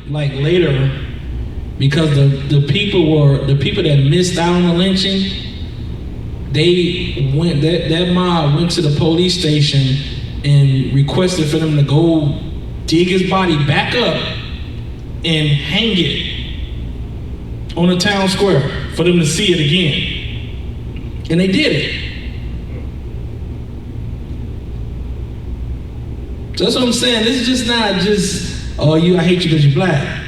like later, because the people that missed out on the lynching, that mob went to the police station and requested for them to go dig his body back up and hang it on the town square for them to see it again. And they did it. So that's what I'm saying. This is just not just, I hate you because you're black.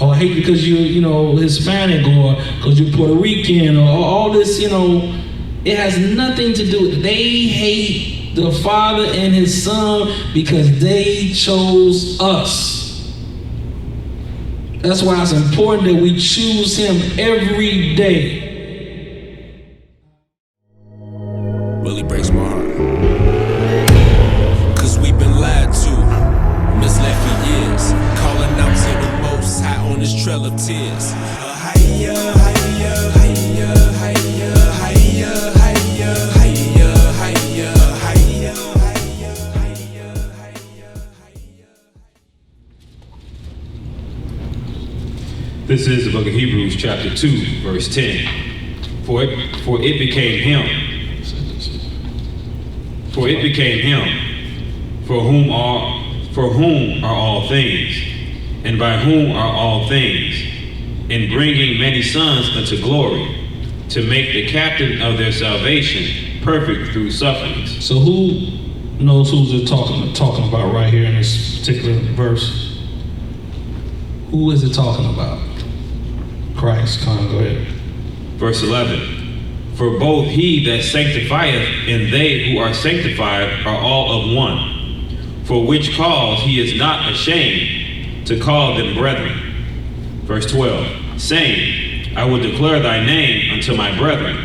Oh, I hate you because you're, Hispanic, or because you're Puerto Rican, or all this, it has nothing to do with it. They hate the Father and His Son because they chose us. That's why it's important that we choose Him every day. Really breaks my heart. Cause we've been lied to, misled for years, calling out to the Most High on this trail of tears. Hiya, hiya, hiya, hiya, hiya, hiya, hiya, hiya, hiya, hiya, hiya, hiya. This is the book of Hebrews chapter 2, verse 10. For it became Him, for whom are all things, and by whom are all things, in bringing many sons unto glory, to make the captain of their salvation perfect through sufferings. So who knows who's it talking about right here in this particular verse? Who is it talking about? Christ. Come on, go ahead. Verse 11. For both He that sanctifieth and they who are sanctified are all of one. For which cause He is not ashamed to call them brethren. Verse 12. Saying, I will declare thy name unto my brethren.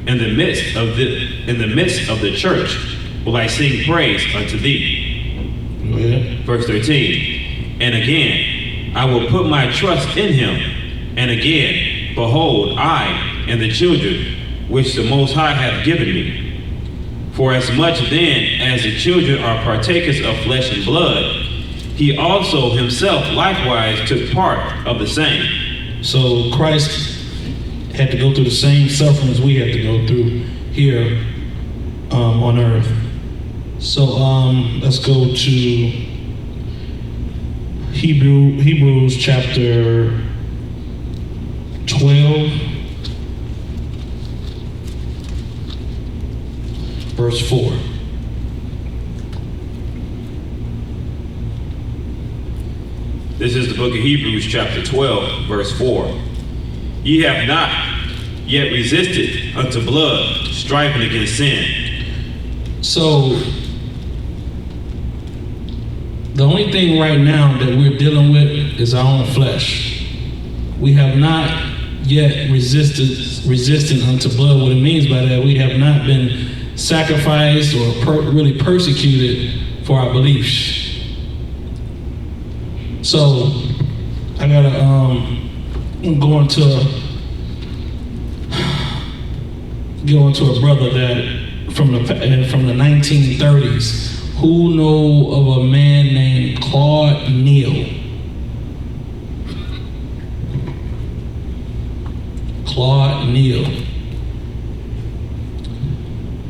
In the midst of the church will I sing praise unto thee. Go ahead. Verse 13. And again, I will put my trust in Him. And again, behold, I and the children which the Most High hath given me. For as much then as the children are partakers of flesh and blood, He also Himself likewise took part of the same. So Christ had to go through the same sufferings we had to go through here on earth. So let's go to Hebrews chapter 12. Verse 4. This is the book of Hebrews chapter 12, verse 4. Ye have not yet resisted unto blood, striving against sin. So, the only thing right now that we're dealing with is our own flesh. We have not yet resisted unto blood. What it means by that, we have not been sacrificed or really persecuted for our beliefs. So I gotta go into a brother that from the 1930s. Who know of a man named Claude Neal? Claude Neal.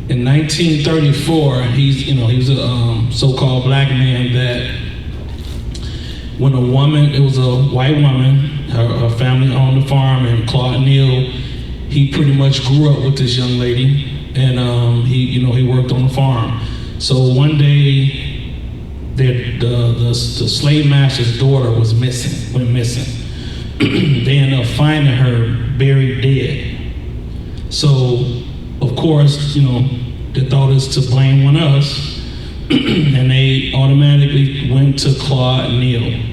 In 1934, he was a so-called black man that when a woman, it was a white woman, her family owned a farm, and Claude Neal, he pretty much grew up with this young lady, and he worked on the farm. So one day, the slave master's daughter went missing. They ended up finding her buried dead. So, of course, they thought it's to blame on us, and they automatically went to Claude Neal.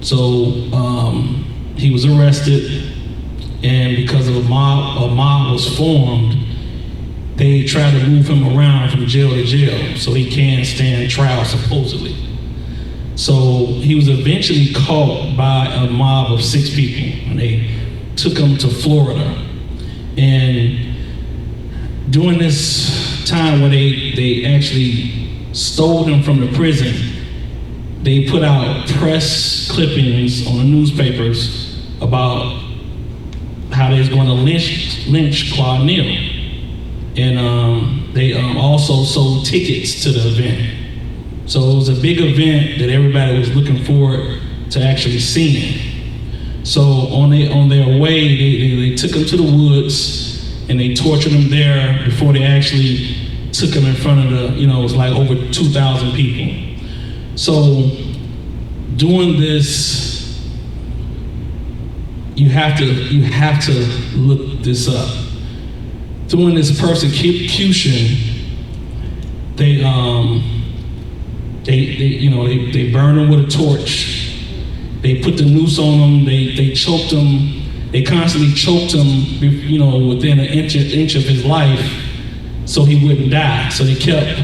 So he was arrested, and because of a mob was formed, they tried to move him around from jail to jail so he can't stand trial, supposedly. So he was eventually caught by a mob of 6 people, and they took him to Florida. And during this time where they actually stole him from the prison, they put out press clippings on the newspapers about how they was going to lynch Claude Neal. And they also sold tickets to the event. So it was a big event that everybody was looking forward to actually seeing. So on their way, they took him to the woods and they tortured him there before they actually took him in front of the, it was like over 2,000 people. So doing this, you have to look this up. Doing this persecution, they burned him with a torch. They put the noose on him. They choked him. They constantly choked him, within an inch of his life, so he wouldn't die. So they kept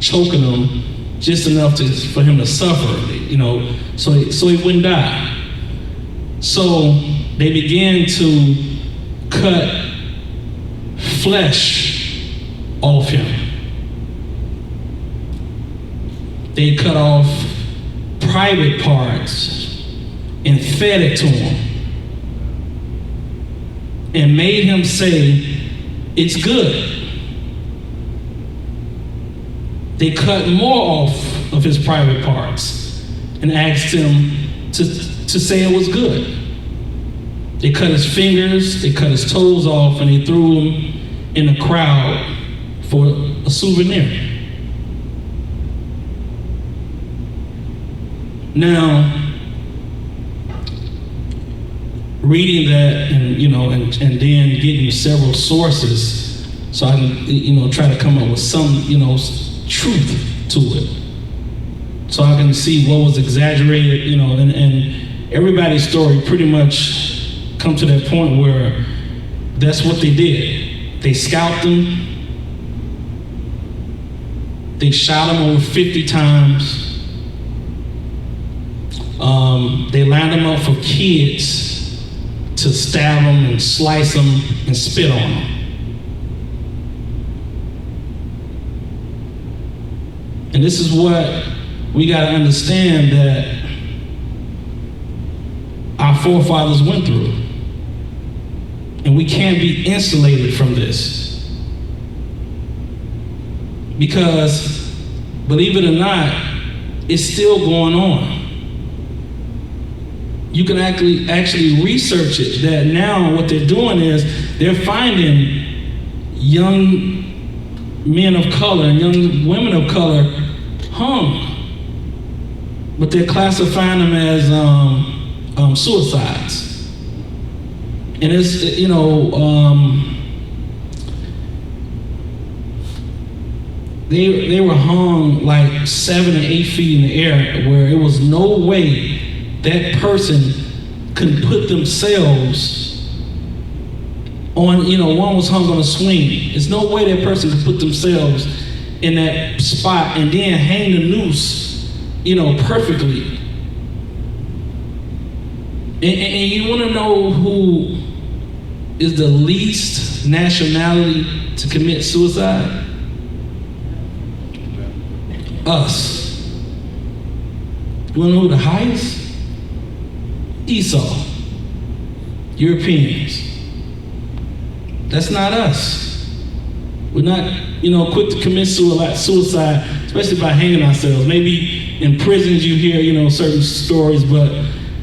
choking him just enough for him to suffer, so he wouldn't die. So they began to cut flesh off him. They cut off private parts and fed it to him and made him say, it's good. They cut more off of his private parts and asked him to say it was good. They cut his fingers, they cut his toes off, and they threw him in a crowd for a souvenir. Now, reading that and then getting several sources so I can, try to come up with some, truth to it. So I can see what was exaggerated, and everybody's story pretty much come to that point where that's what they did. They scalped him. They shot him over 50 times. They lined him up for kids to stab him and slice him and spit on him. And this is what we got to understand that our forefathers went through. And we can't be insulated from this. Because, believe it or not, it's still going on. You can actually research it, that now what they're doing is they're finding young men of color and young women of color hung, but they're classifying them as suicides. And it's, they were hung like 7 or 8 feet in the air, where it was no way that person could put themselves on, one was hung on a swing. There's no way that person could put themselves in that spot and then hang the noose, perfectly. And you want to know who is the least nationality to commit suicide? Us. You want to know who the highest? Esau. Europeans. That's not us. We're not, quick to commit suicide, especially by hanging ourselves. Maybe in prisons you hear, certain stories, but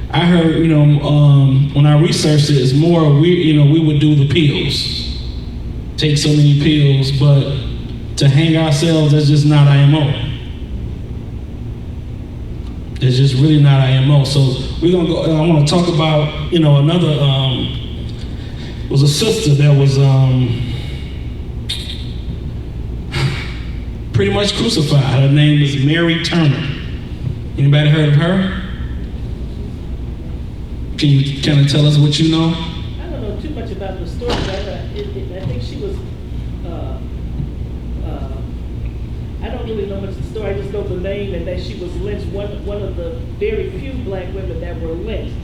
I heard, when I researched it, it's more we would do the pills, take so many pills, but to hang ourselves, that's just not our MO. It's just really not our MO. So we're gonna go. I want to talk about, another. It was a sister that was pretty much crucified. Her name is Mary Turner. Anybody heard of her? Can you kind of tell us what you know? I don't know too much about the story, but I think she was, I don't really know much of the story. I just know the name and that she was lynched, one of the very few black women that were lynched.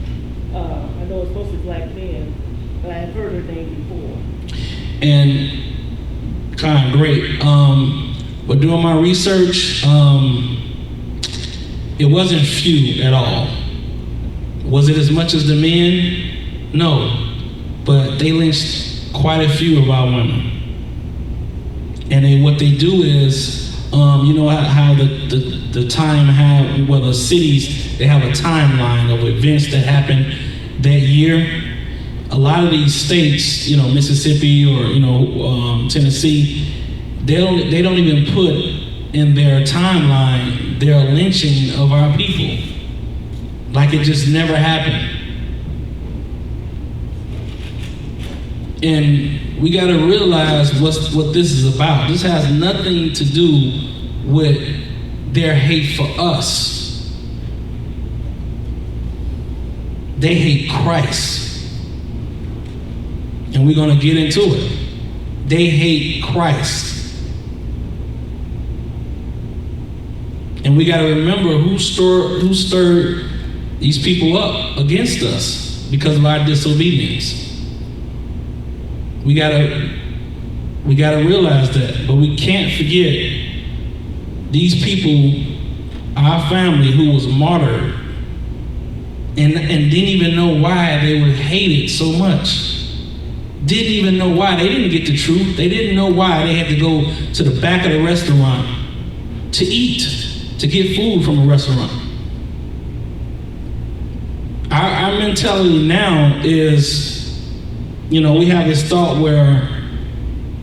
I know it's mostly black men, but I had heard her name before. And kind of great. But doing my research, It wasn't few at all. Was it as much as the men? No. But they lynched quite a few of our women. And what they do is, you know how the time have, well, the cities, they have a timeline of events that happened that year. A lot of these states, you know, Mississippi or, you know, Tennessee, they don't even put in their timeline their lynching of our people. Like it just never happened. And we got to realize what this is about. This has nothing to do with their hate for us. They hate Christ. And we're going to get into it. They hate Christ. And we got to remember who stirred these people up against us because of our disobedience. We gotta realize that, but we can't forget these people, our family who was martyred and didn't even know why they were hated so much. Didn't even know why. They didn't get the truth. They didn't know why they had to go to the back of the restaurant to eat, to get food from a restaurant. Our mentality now is, you know, we have this thought where,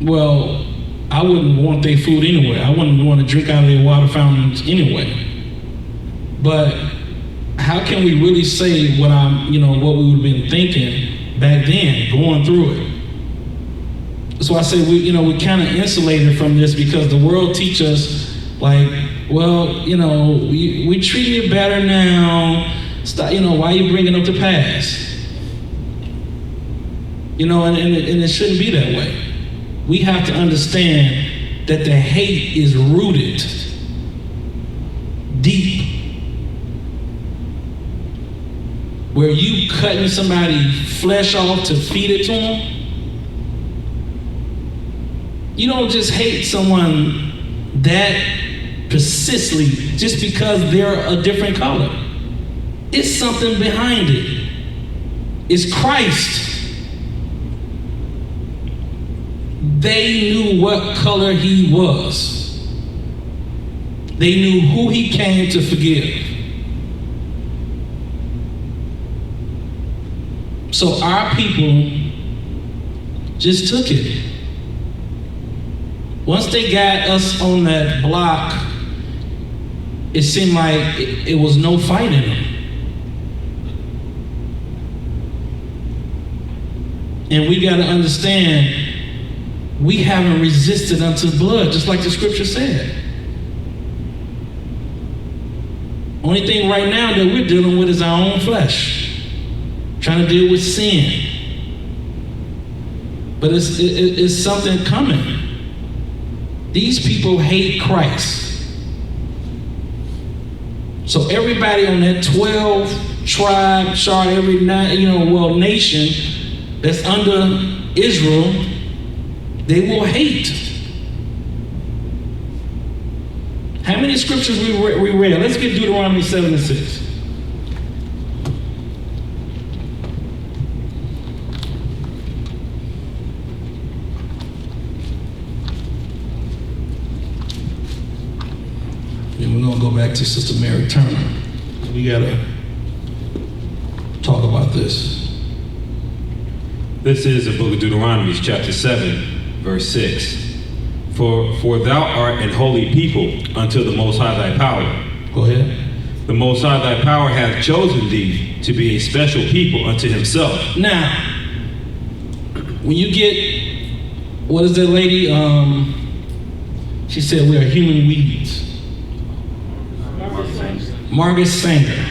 well, I wouldn't want their food anyway. I wouldn't want to drink out of their water fountains anyway. But how can we really say what what we would have been thinking back then, going through it? So I say we kind of insulated from this because the world teaches us, like, well, you know, we treat you better now. Stop, you know, why are you bringing up the past? You know, and it shouldn't be that way. We have to understand that the hate is rooted deep. Where you cutting somebody's flesh off to feed it to them. You don't just hate someone that persistently just because they're a different color. It's something behind it. It's Christ. They knew what color he was. They knew who he came to forgive. So our people just took it. Once they got us on that block, it seemed like it was no fight in them. And we got to understand, we haven't resisted unto blood, just like the scripture said. Only thing right now that we're dealing with is our own flesh, trying to deal with sin. But it's something coming. These people hate Christ. So everybody on that 12 tribe chart, every nation that's under Israel, they will hate. How many scriptures we read? Let's get Deuteronomy 7:6. And we're going to go back to Sister Mary Turner. We got to talk about this. This is the book of Deuteronomy, chapter 7, verse 6. For thou art an holy people unto the Most High thy power. Go ahead. The Most High thy power hath chosen thee to be a special people unto himself. Now, when you get, what is that lady? She said we are human weeds. Margaret Sanger.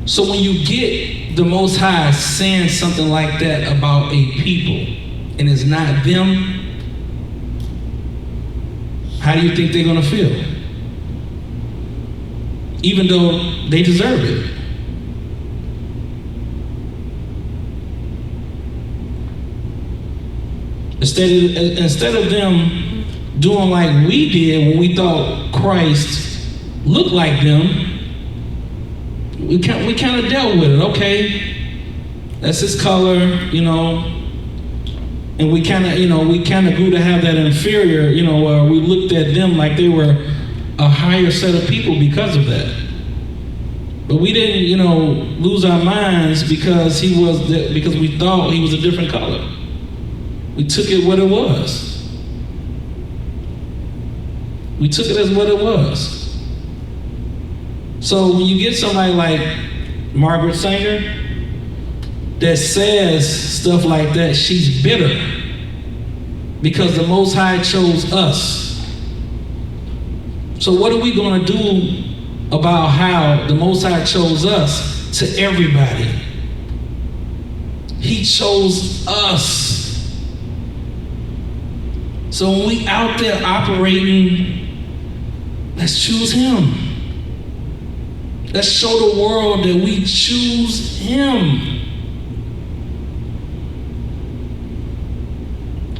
So when you get the Most High saying something like that about a people, and it's not them, how do you think they're going to feel? Even though they deserve it. Instead of them doing like we did when we thought Christ look like them, we kind of dealt with it. Okay, that's his color, and we kind of grew to have that inferior, where we looked at them like they were a higher set of people because of that. But we didn't, lose our minds because because we thought he was a different color. We took it what it was. We took it as what it was. So when you get somebody like Margaret Sanger that says stuff like that, she's bitter because the Most High chose us. So what are we going to do about how the Most High chose us to everybody? He chose us. So when we out there operating, let's choose him. Let's show the world that we choose him.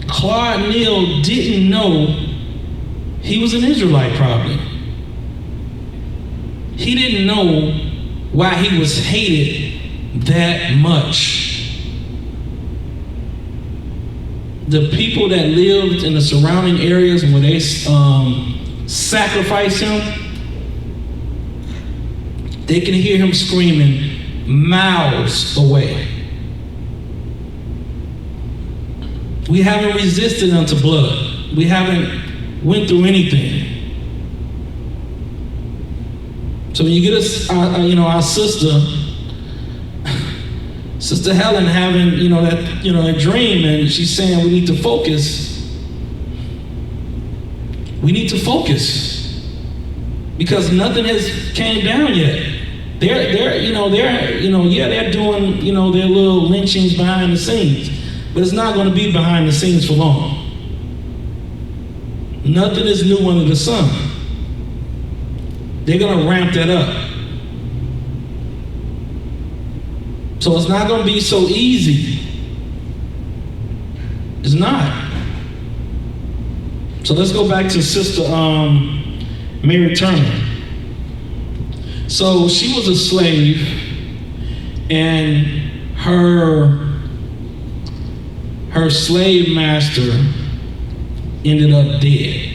Claude Neal didn't know he was an Israelite, probably. He didn't know why he was hated that much. The people that lived in the surrounding areas where they sacrificed him, they can hear him screaming miles away. We haven't resisted unto blood. We haven't went through anything. So when you get our Sister Helen having, that dream, and she's saying we need to focus. We need to focus because nothing has came down yet. They're doing, their little lynchings behind the scenes, but it's not going to be behind the scenes for long. Nothing is new under the sun. They're going to ramp that up. So it's not going to be so easy. It's not. So let's go back to Sister Mary Turner. So she was a slave, and her slave master ended up dead.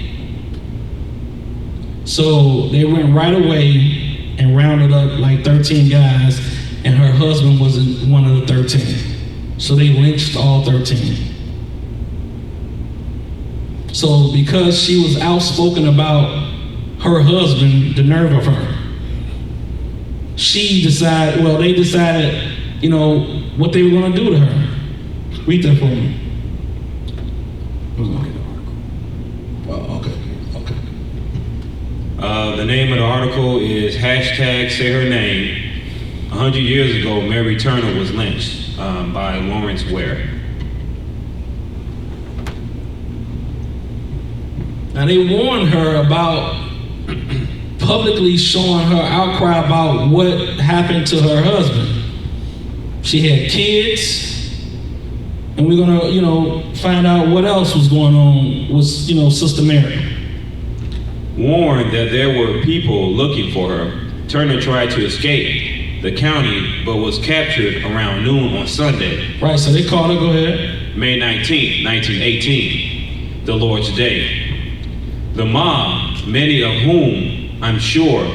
So they went right away and rounded up like 13 guys, and her husband was one of the 13. So they lynched all 13. So because she was outspoken about her husband, the nerve of her, they decided, what they were going to do to her. Read that for me. The name of the article is #Say Her Name. 100 years ago, Mary Turner was lynched by Lawrence Ware. Now they warned her about publicly showing her outcry about what happened to her husband. She had kids, and we're gonna, find out what else was going on with, Sister Mary. Warned that there were people looking for her, Turner tried to escape the county, but was captured around noon on Sunday. Right, so they called her, go ahead. May 19th, 1918, the Lord's Day. The mob, many of whom, I'm sure,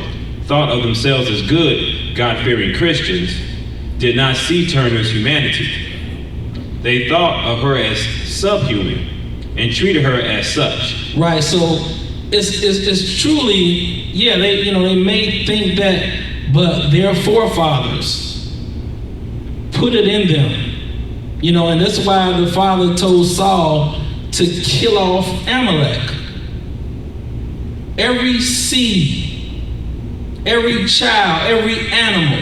thought of themselves as good, God-fearing Christians, did not see Turner's humanity. They thought of her as subhuman and treated her as such. Right, so it's truly, they may think that, but their forefathers put it in them, and that's why the father told Saul to kill off Amalek. Every seed, every child, every animal,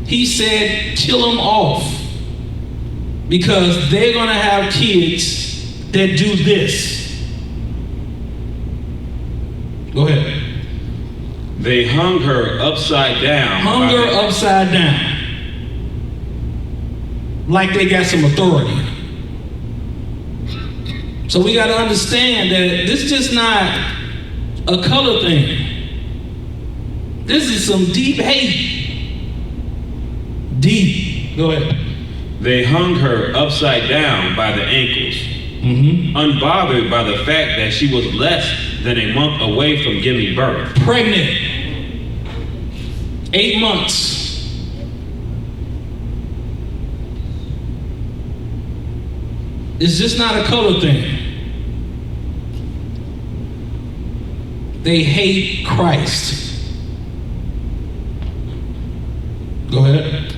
he said, kill them off, because they're gonna have kids that do this. Go ahead. They hung her upside down. Hung her upside down. Like they got some authority. So we got to understand that this is just not a color thing. This is some deep hate. Deep. Go ahead. They hung her upside down by the ankles, unbothered by the fact that she was less than a month away from giving birth. Pregnant. 8 months. It's just not a color thing. They hate Christ. Go ahead.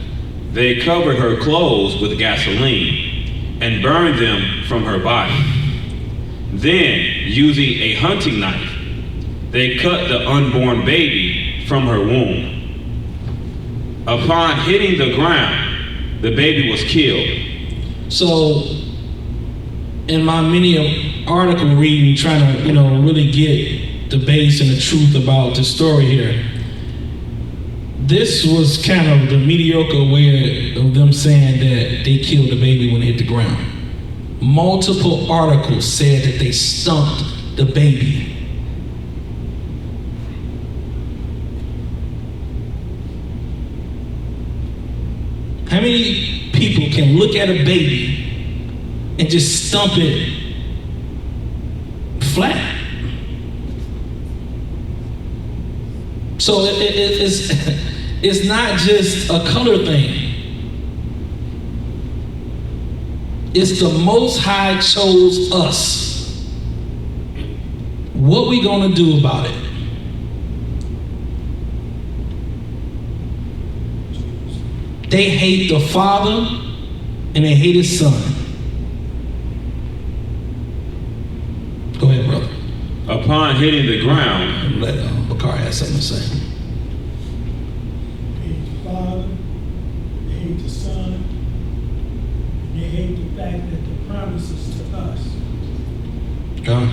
They covered her clothes with gasoline and burned them from her body. Then, using a hunting knife, they cut the unborn baby from her womb. Upon hitting the ground, the baby was killed. So, in my mini article reading, trying to, really get the base and the truth about the story here, this was kind of the mediocre way of them saying that they killed the baby when it hit the ground. Multiple articles said that they stumped the baby. How many people can look at a baby and just stump it flat? So it's not just a color thing. It's the Most High chose us. What we gonna do about it? They hate the Father and they hate His Son. Go ahead, brother. Upon hitting the ground, Let Bakari have something to say. They hate the Father, they hate the Son, and they hate the fact that the promises to us. God.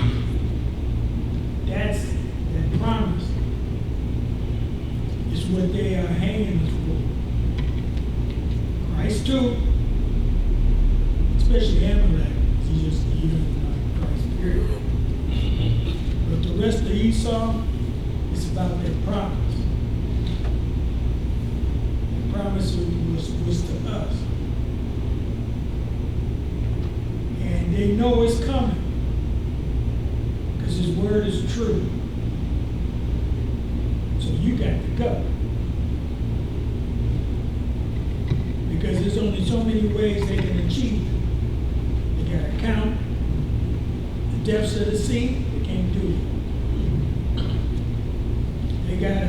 That promise is what they are hanging us for. Christ too, especially Amalek, he's just like Christ, period. But the rest of Esau, it's about their promise. The promise was to us. And they know it's coming. Because His word is true. So you got to go. Because there's only so many ways they can achieve it. They got to count the depths of the sea. They can't do it. They got to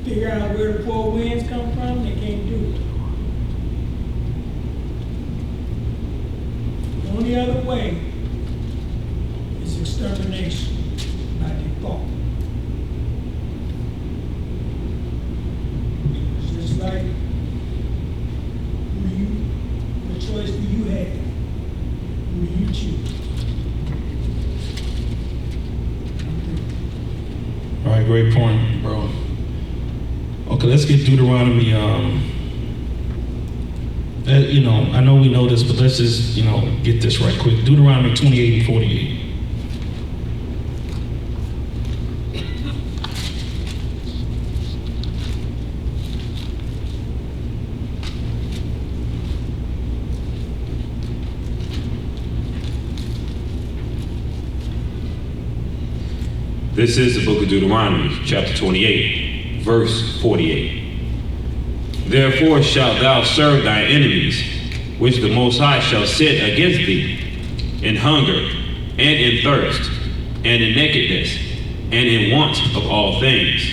figure out where the 4 winds come from. They can't do it. The only other way is extermination by default. It's just like what choice do you have? Who do you choose? All right, great point, bro. Okay, let's get Deuteronomy. I know we know this, but let's just, get this right quick. Deuteronomy 28 and 48. this is the book of Deuteronomy, chapter 28, verse 48. Therefore shalt thou serve thy enemies, which the Most High shall set against thee, in hunger, and in thirst, and in nakedness, and in want of all things.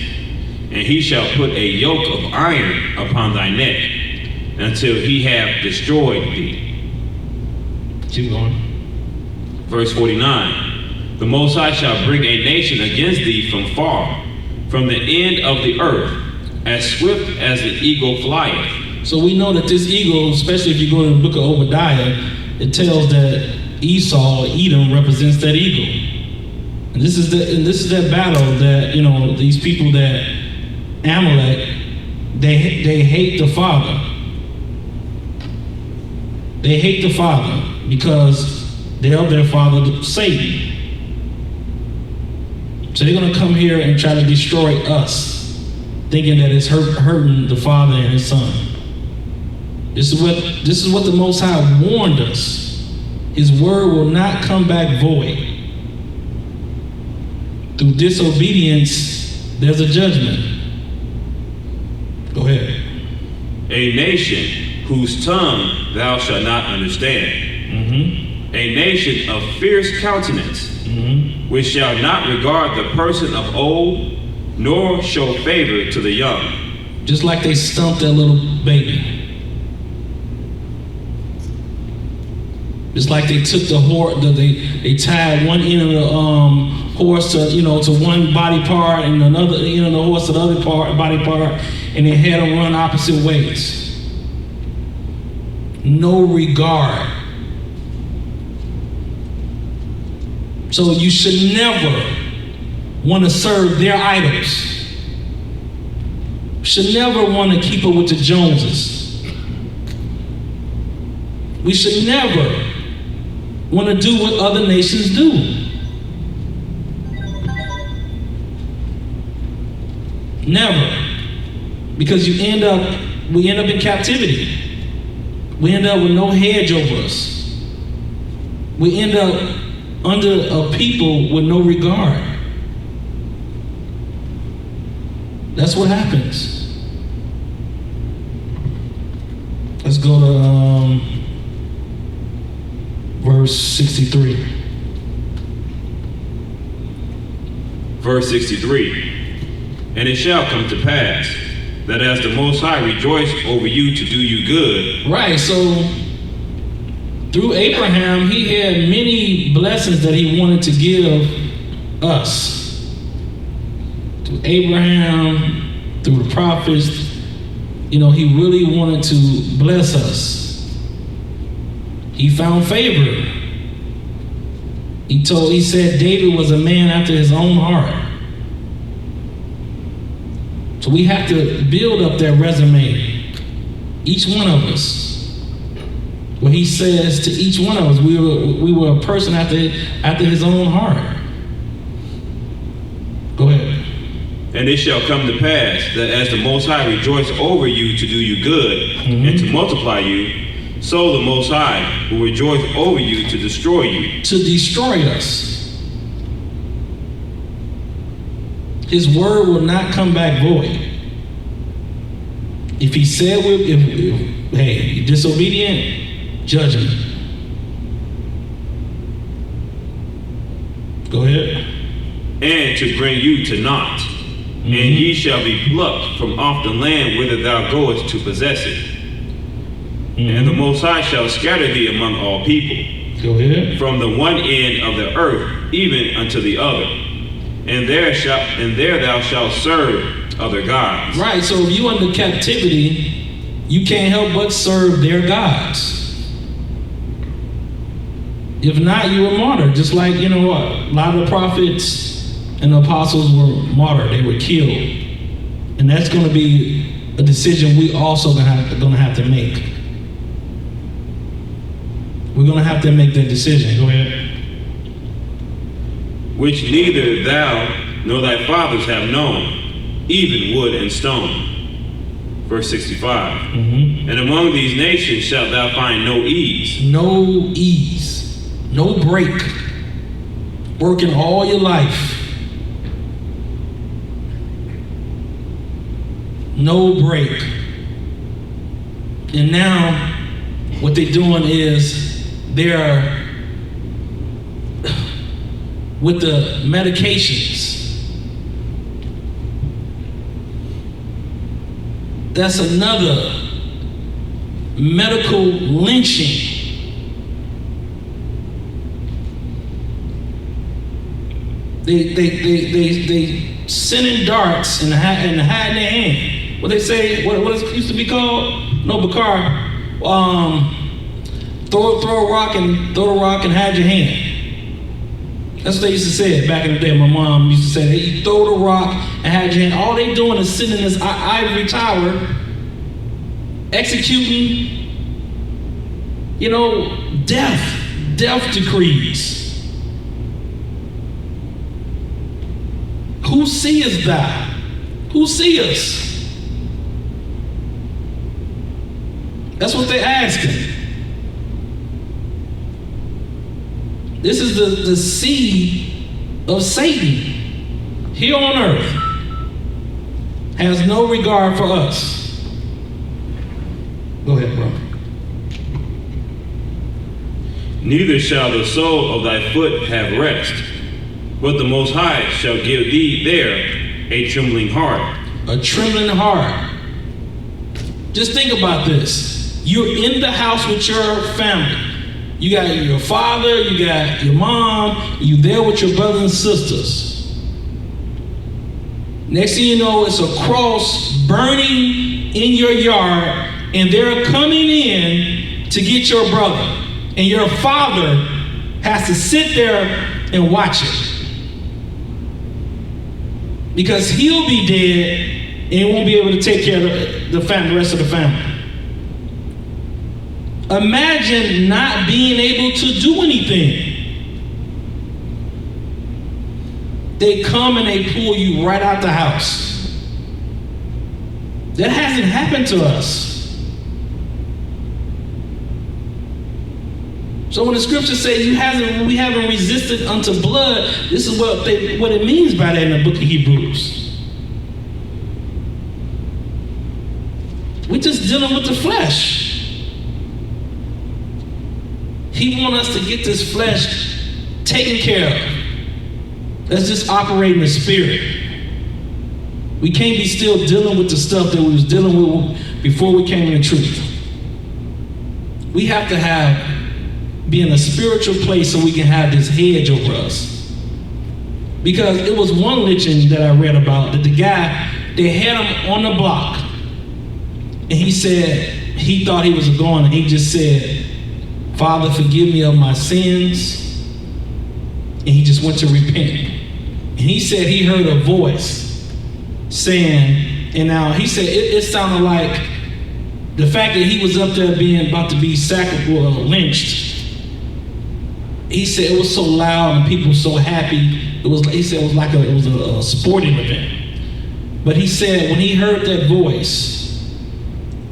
And he shall put a yoke of iron upon thy neck, until he have destroyed thee. Keep going. Verse 49, the Most High shall bring a nation against thee from far, from the end of the earth, as swift as the eagle flieth. So we know that this eagle, especially if you go to the book of Obadiah, it tells that Esau, Edom, represents that eagle. And this is that battle that, these people that Amalek, they hate the Father. They hate the Father because they're their father, Satan. So they're gonna come here and try to destroy us, thinking that it's hurting the Father and His Son. This is what the Most High warned us. His word will not come back void. Through disobedience, there's a judgment. Go ahead. A nation whose tongue thou shalt not understand. Mm-hmm. A nation of fierce countenance, Mm-hmm. which shall not regard the person of old, nor show favor to the young. Just like they stumped that little baby. Just like they took the horse, they tied one end of the horse to to one body part and another end of the horse to the other body part, and they had them run opposite ways. No regard. So you should never want to serve their idols. Should never want to keep up with the Joneses. We should never want to do what other nations do. Never. Because we end up in captivity. We end up with no hedge over us. We end up under a people with no regard. That's what happens. Let's go to verse 63. Verse 63. And it shall come to pass that as the Most High rejoice over you to do you good. Right, so through Abraham, he had many blessings that he wanted to give us. Through Abraham, through the prophets, he really wanted to bless us. He found favor. He said David was a man after his own heart. So we have to build up that resume, each one of us. Where he says to each one of us, we were a person after his own heart. Go ahead. And it shall come to pass that as the Most High rejoice over you to do you good and to multiply you, so the Most High will rejoice over you to destroy you. To destroy us. His word will not come back void. If he said, hey, disobedient, judgment. Go ahead. And to bring you to naught. And ye shall be plucked from off the land whither thou goest to possess it. And the Most High shall scatter thee among all people. Go ahead. From the one end of the earth even unto the other. And there thou shalt serve other gods. Right, so if you under captivity, you can't help but serve their gods. If not, you were martyred. Just like, a lot of the prophets and the apostles were martyred. They were killed. And that's going to be a decision we also going to have to make. We're going to have to make that decision. Go ahead. Which neither thou nor thy fathers have known, even wood and stone. Verse 65. And among these nations shalt thou find no ease. No ease. No break. Working all your life. No break. And now, what they're doing is they're with the medications. That's another medical lynching. They sending darts and hiding their hand. What they say? What it used to be called? No, Bakar. Throw a rock and hide your hand. That's what they used to say back in the day. My mom used to say, hey, you throw the rock and hide your hand. All they doing is sitting in this ivory tower, executing, death decrees. Who seest thou? Who seest? That's what they're asking. This is the seed of Satan here on earth. Has no regard for us. Go ahead, bro. Neither shall the sole of thy foot have rest, but the Most High shall give thee there a trembling heart. A trembling heart. Just think about this. You're in the house with your family. You got your father, you got your mom, you there with your brothers and sisters. Next thing you know, it's a cross burning in your yard, and they're coming in to get your brother. And your father has to sit there and watch it. Because he'll be dead and won't be able to take care of the rest of the family. Imagine not being able to do anything. They come and they pull you right out the house. That hasn't happened to us. So when the scriptures say we haven't resisted unto blood, this is what it means by that in the book of Hebrews. We're just dealing with the flesh. He wants us to get this flesh taken care of. Let's just operate in the spirit. We can't be still dealing with the stuff that we was dealing with before we came in the truth. We have to be in a spiritual place so we can have this hedge over us. Because it was one lynching that I read about that the guy, they had him on the block. And he said, he thought he was a goner, and he just said, Father, forgive me of my sins. And he just went to repent. And he said he heard a voice saying, and now he said it sounded like the fact that he was up there about to be lynched. He said it was so loud and people were so happy. He said it was a sporting event. But he said when he heard that voice,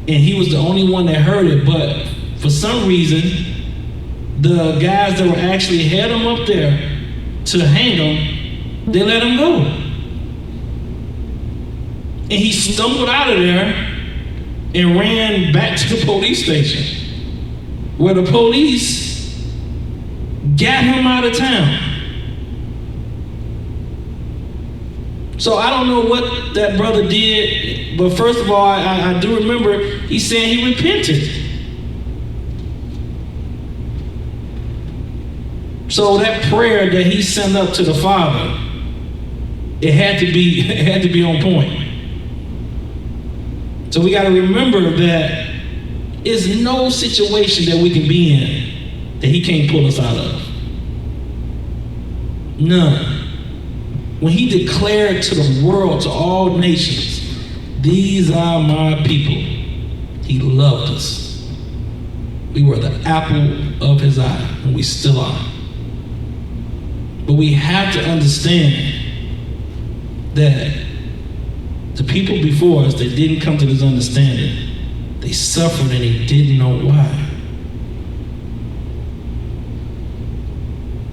and he was the only one that heard it, but for some reason, the guys that were actually had him up there to hang him, they let him go. And he stumbled out of there and ran back to the police station, where the police got him out of town. So I don't know what that brother did, but first of all, I do remember he said he repented. So that prayer that he sent up to the Father, it had to be on point. So we got to remember that there's no situation that we can be in that he can't pull us out of. None. When he declared to the world, to all nations, these are my people, he loved us. We were the apple of his eye, and we still are. But we have to understand that the people before us that didn't come to this understanding, they suffered and they didn't know why.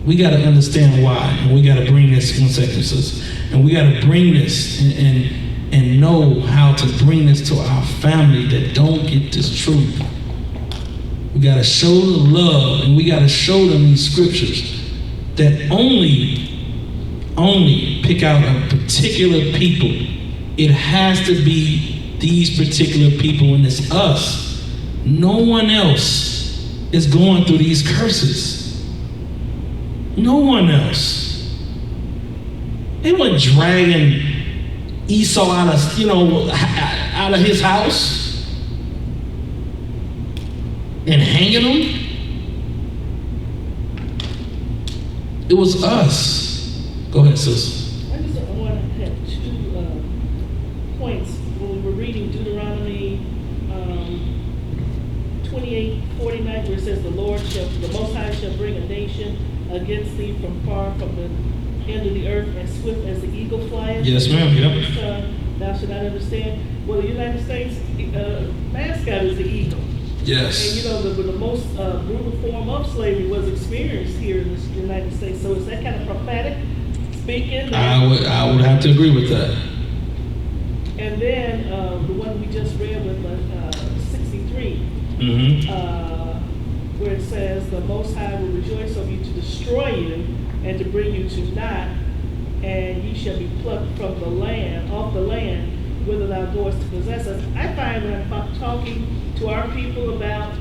We got to understand why, and we got to bring this, one second, sis, and we got to bring this and know how to bring this to our family that don't get this truth. We got to show the love, and we got to show them these scriptures that only pick out a particular people. It has to be these particular people, and it's us. No one else is going through these curses. No one else. They weren't dragging Esau out of his house and hanging him. It was us. Go ahead, sis. I just want to have 2 points. When we were reading Deuteronomy 28:49, where it says, the Most High shall bring a nation against thee from far, from the into the earth as swift as the eagle flieth. Yes, ma'am. Yep. Thou shalt not understand. Well, the United States mascot is the eagle. Yes. And you know, the most brutal form of slavery was experienced here in the United States. So is that kind of prophetic speaking? I would have to agree with that. And then the one we just read with 63, where it says, the Most High will rejoice over you to destroy you and to bring you to naught, and ye shall be plucked from the land, off the land, whither thou goest to possess us. I find when I'm talking to our people about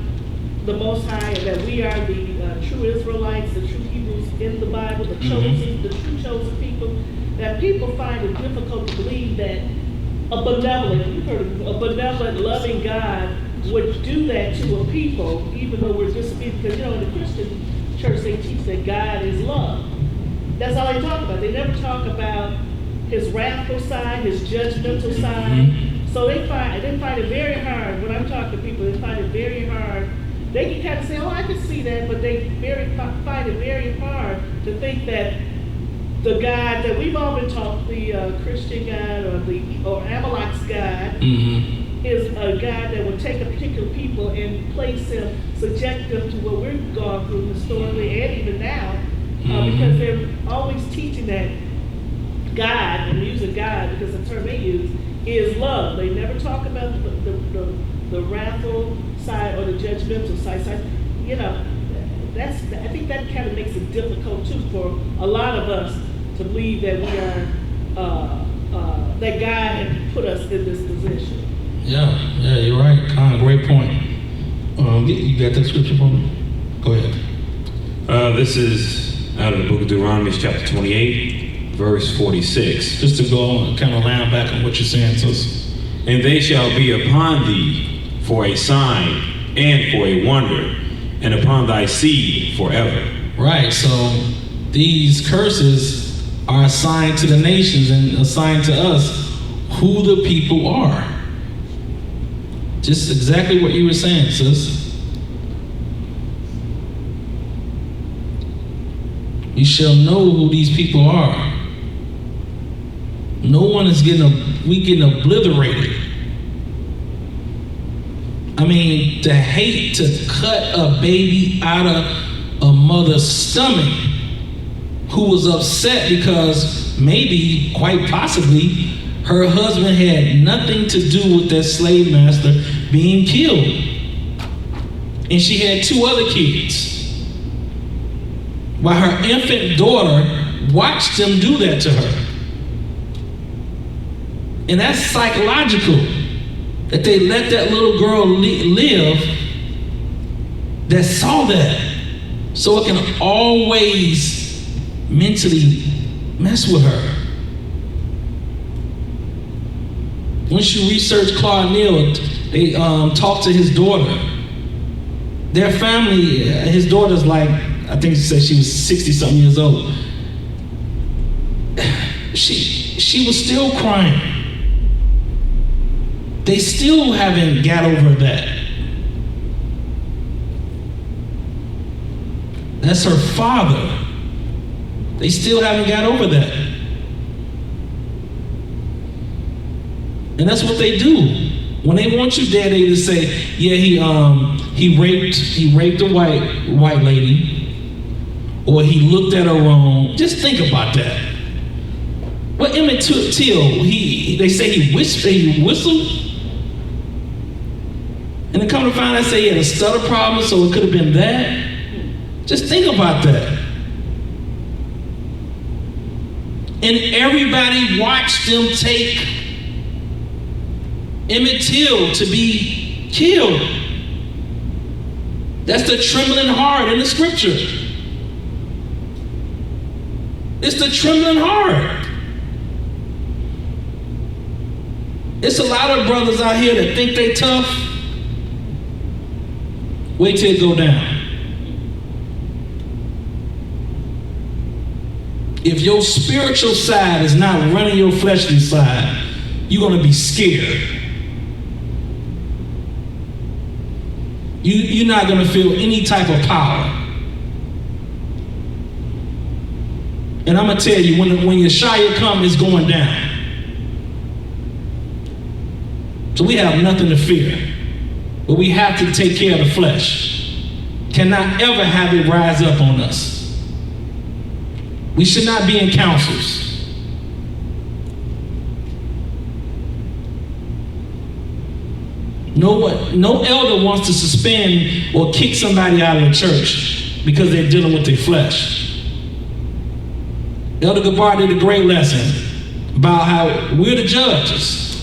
the Most High, that we are the true Israelites, the true Hebrews in the Bible, the chosen, the true chosen people, that people find it difficult to believe that a benevolent, loving God would do that to a people, even though we're disobedient. Because, you know, in the Christian church, they teach that God is love. That's all they talk about. They never talk about his wrathful side, his judgmental side. So they find it very hard, when I'm talking to people, they find it very hard. They can kind of say, oh, I can see that, but they find it very hard to think that the God that we've all been taught, the Christian God or Amalek's God, is a God that will take a particular people and place them, subject them to what we've gone through historically and even now, because they're always teaching that God, and using God because the term they use, is love. They never talk about the wrathful side or the judgmental side. So, you know, I think that kind of makes it difficult too for a lot of us to believe that we are, that God had put us in this position. Yeah, you're right. Great point. You got that scripture for me? Go ahead. This is out of the book of Deuteronomy, chapter 28, verse 46. Just to go on, kind of land back on what you're saying, sis. And they shall be upon thee for a sign and for a wonder, and upon thy seed forever. Right, so these curses are assigned to the nations and assigned to us who the people are. Just exactly what you were saying, sis. You shall know who these people are. No one is getting obliterated. I mean, to hate to cut a baby out of a mother's stomach who was upset because maybe, quite possibly, her husband had nothing to do with that slave master being killed. And she had 2 other kids. While her infant daughter watched them do that to her. And that's psychological. That they let that little girl live that saw that. So it can always mentally mess with her. Once you research Claude Neal, they talked to his daughter. Their family, his daughter's like, I think she said she was 60-something years old. She was still crying. They still haven't got over that. That's her father. They still haven't got over that. And that's what they do. When they want you dead, they just say, yeah, he raped a white lady, or he looked at her wrong. Just think about that. Well, Emmett Till, they say he whistled. And to come to find out, say he had a stutter problem, so it could have been that. Just think about that. And everybody watched them take Emmett Till to be killed. That's the trembling heart in the scripture. It's the trembling heart. It's a lot of brothers out here that think they tough. Wait till it go down. If your spiritual side is not running your fleshly side, you're gonna be scared. You're not gonna feel any type of power. And I'm gonna tell you, when Yeshua comes, it's going down. So we have nothing to fear, but we have to take care of the flesh. Cannot ever have it rise up on us. We should not be in councils. No elder wants to suspend or kick somebody out of the church because they're dealing with their flesh. Elder Gabar did a great lesson about how we're the judges.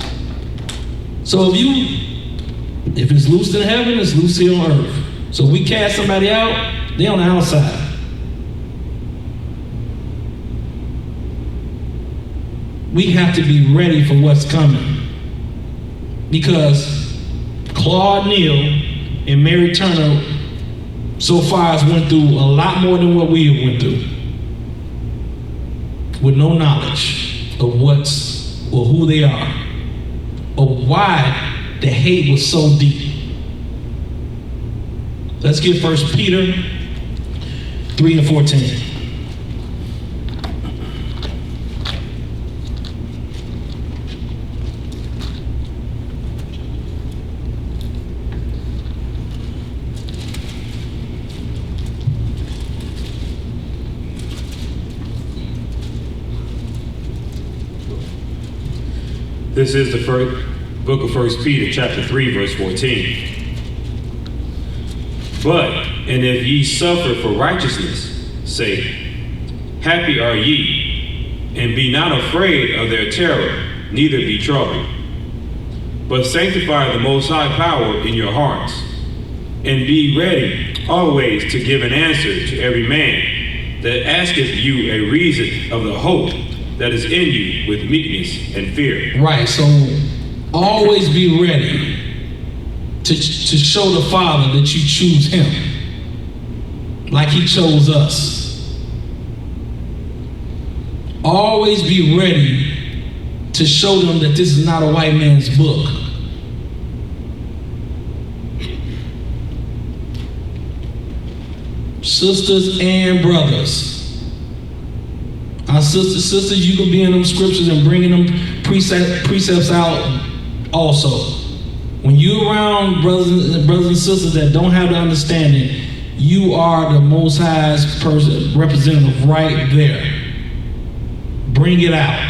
So if it's loosed in heaven, it's loose here on earth. So if we cast somebody out, they're on the outside. We have to be ready for what's coming. Because Claude Neal and Mary Turner so far has went through a lot more than what we have went through. With no knowledge of who they are, or why the hate was so deep. Let's get 1 Peter 3 and 14. This is the first book of 1 Peter, chapter 3, verse 14. But, and if ye suffer for righteousness' sake, happy are ye, and be not afraid of their terror, neither be troubled. But sanctify the Most High power in your hearts, and be ready always to give an answer to every man that asketh you a reason of the hope that is in you with meekness and fear. Right, so always be ready to show the Father that you choose him like he chose us. Always be ready to show them that this is not a white man's book. Sisters and brothers, our sisters, you can be in them scriptures and bringing them precepts out also. When you're around brothers and sisters that don't have the understanding, you are the Most High's person, representative right there. Bring it out.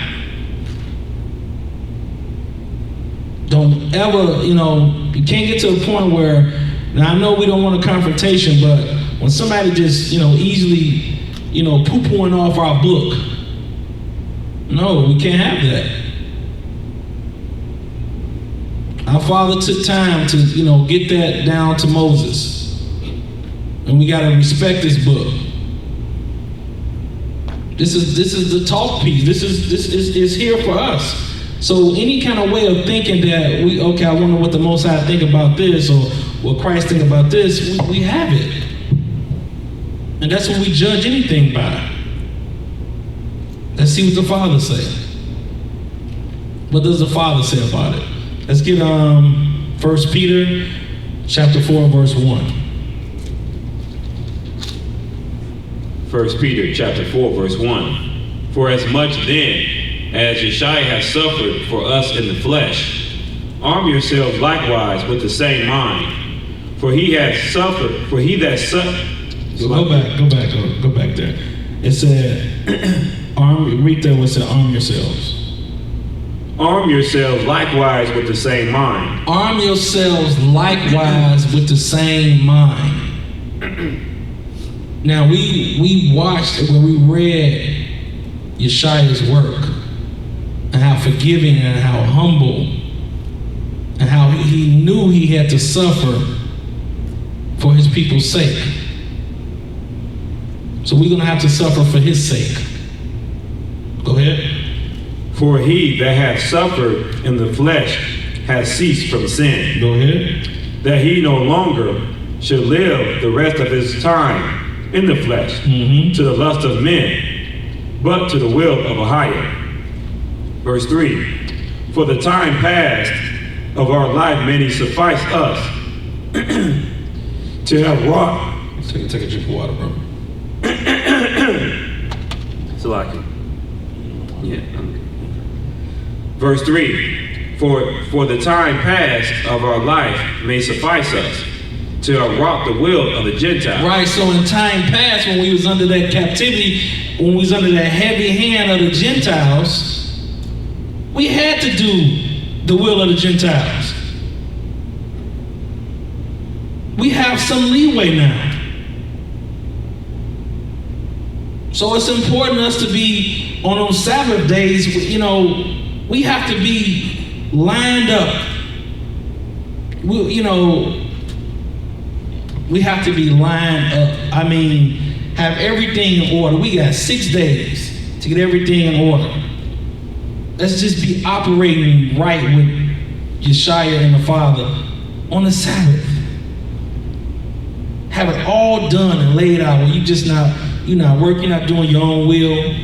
Don't ever, you can't get to a point where, now I know we don't want a confrontation, but when somebody just, easily, poo-pooing off our book, no, we can't have that. Our Father took time to, get that down to Moses. And we gotta respect this book. This is the talk piece. This is here for us. So any kind of way of thinking that I wonder what the Most High think about this, or what Christ think about this, we have it. And that's what we judge anything by. Let's see what the Father say. What does the Father say about it? Let's get 1 Peter chapter 4, verse 1. 1 Peter chapter 4, verse 1. For as much then as Yeshua has suffered for us in the flesh, arm yourselves likewise with the same mind. For he that suffered. Go back there. It said, read there what said, arm yourselves. Arm yourselves likewise with the same mind. Arm yourselves likewise with the same mind. Now we watched when we read Yeshua's work, and how forgiving and how humble, and how he knew he had to suffer for his people's sake. So we're gonna have to suffer for his sake. Go ahead. For he that hath suffered in the flesh has ceased from sin. Go ahead. That he no longer should live the rest of his time in the flesh to the lust of men, but to the will of a higher. Verse 3. For the time past of our life many suffice us to have wrought. Take a drink of water, bro. Salaki. Yeah. Verse 3, for the time past of our life may suffice us to have wrought the will of the Gentiles. Right, so in time past, when we was under that captivity, when we was under that heavy hand of the Gentiles, we had to do the will of the Gentiles. We have some leeway now. So it's important us to be on those Sabbath days, you know, we have to be lined up. We have to be lined up. I mean, have everything in order. We got 6 days to get everything in order. Let's just be operating right with Yeshua and the Father on the Sabbath. Have it all done and laid out where you're not working, not doing your own will.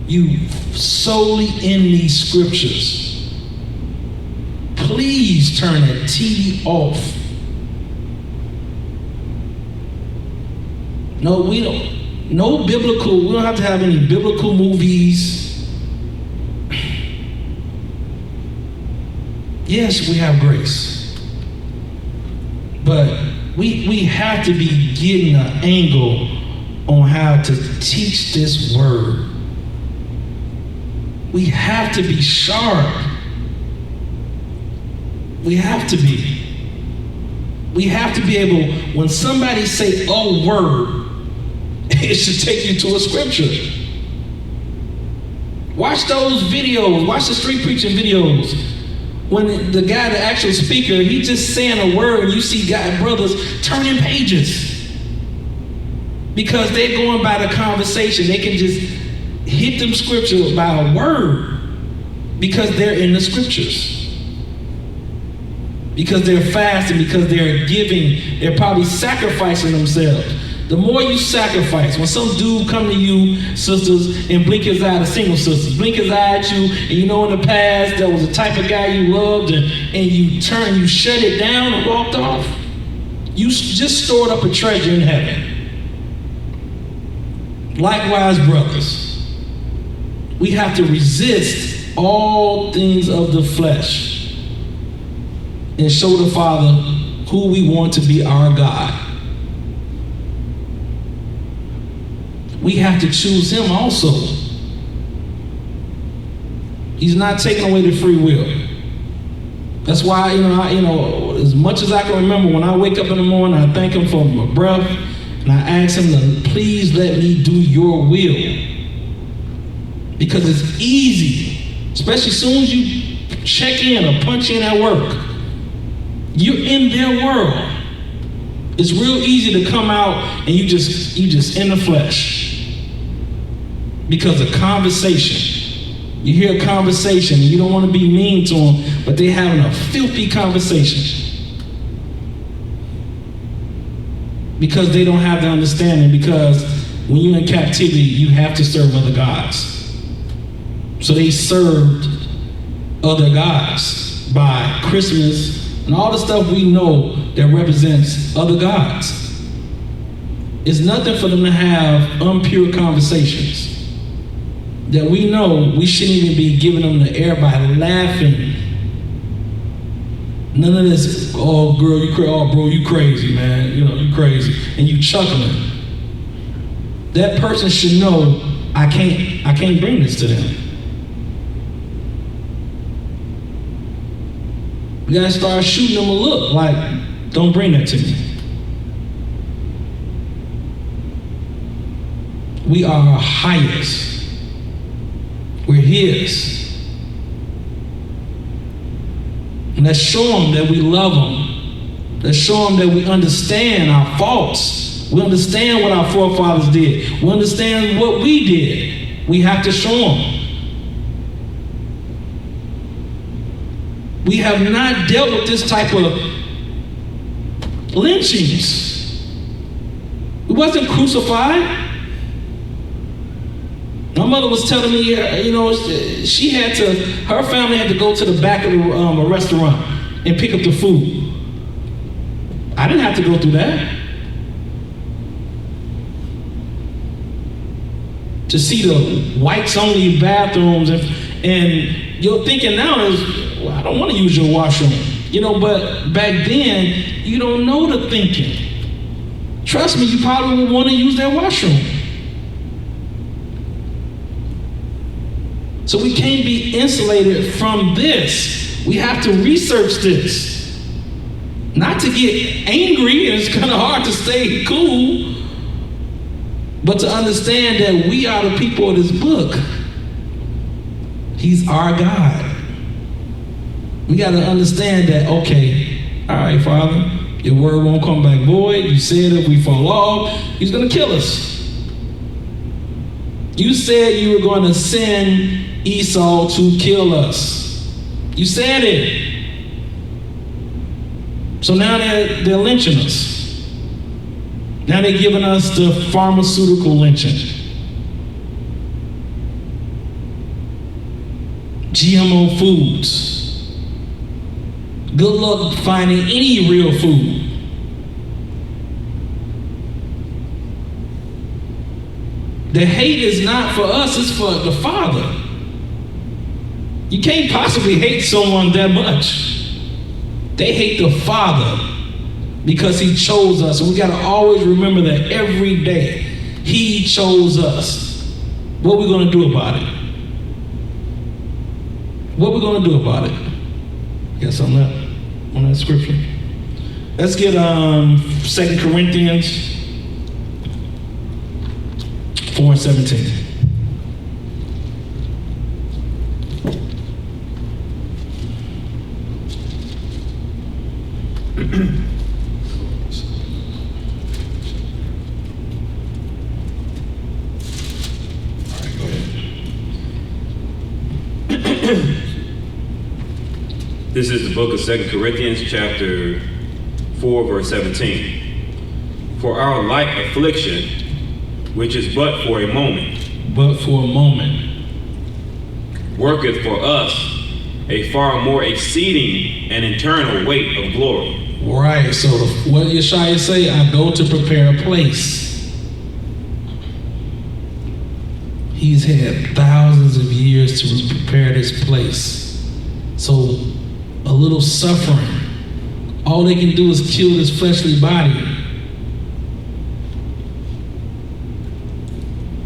You solely in these scriptures. Please turn that TV off. No, we don't have to have any biblical movies. Yes, we have grace. But we have to be getting an angle on how to teach this word. We have to be sharp. We have to be. We have to be able, when somebody say a word, it should take you to a scripture. Watch those videos, watch the street preaching videos. When the guy, the actual speaker, he just saying a word and you see brothers turning pages. Because they're going by the conversation. They can just hit them scriptures by a word because they're in the scriptures. Because they're fasting, because they're giving, they're probably sacrificing themselves. The more you sacrifice, when some dude come to you, sisters, and blink his eye, the single sisters, blink his eye at you, and you know in the past that was the type of guy you loved, and you shut it down and walked off, you just stored up a treasure in heaven. Likewise, brothers, we have to resist all things of the flesh and show the Father who we want to be our God. We have to choose him also. He's not taking away the free will. That's why, as much as I can remember, when I wake up in the morning, I thank him for my breath, and I ask him to please let me do your will. Because it's easy, especially as soon as you check in or punch in at work, you're in their world. It's real easy to come out and you just in the flesh. Because of conversation. You hear a conversation and you don't want to be mean to them, but they're having a filthy conversation. Because they don't have the understanding, because when you're in captivity, you have to serve other gods. So they served other gods by Christmas and all the stuff we know that represents other gods. It's nothing for them to have impure conversations that we know we shouldn't even be giving them the air by laughing. None of this, oh girl, you crazy, oh bro, you crazy, man, you crazy, and you chuckling. That person should know I can't bring this to them. We gotta start shooting them a look like, don't bring that to me. We are our highest. We're his. And let's show them that we love them. Let's show them that we understand our faults. We understand what our forefathers did. We understand what we did. We have to show them. We have not dealt with this type of lynchings. We wasn't crucified. My mother was telling me, her family had to go to the back of a restaurant and pick up the food. I didn't have to go through that. to see the whites-only bathrooms, and your thinking now is, well, I don't want to use your washroom. But back then, you don't know the thinking. Trust me, you probably would want to use their washroom. So we can't be insulated from this. We have to research this. Not to get angry, and it's kind of hard to stay cool, but to understand that we are the people of this book. He's our God. We got to understand that, okay, all right, Father, your word won't come back void. You said if we fall off, he's going to kill us. You said you were going to send Esau to kill us. You said it. So now they're lynching us. Now they're giving us the pharmaceutical lynching. GMO foods. Good luck finding any real food. The hate is not for us, it's for the Father. You can't possibly hate someone that much. They hate the Father because he chose us. And we got to always remember that every day. He chose us. What are we going to do about it? What are we going to do about it? Got something left on that scripture? Let's get 2 Corinthians 4:17. This is the book of 2 Corinthians chapter 4, verse 17. For our light affliction, which is but for a moment, worketh for us a far more exceeding and eternal weight of glory. Right, so what did Yeshua say? I go to prepare a place. He's had thousands of years to prepare this place. So a little suffering, all they can do is kill this fleshly body.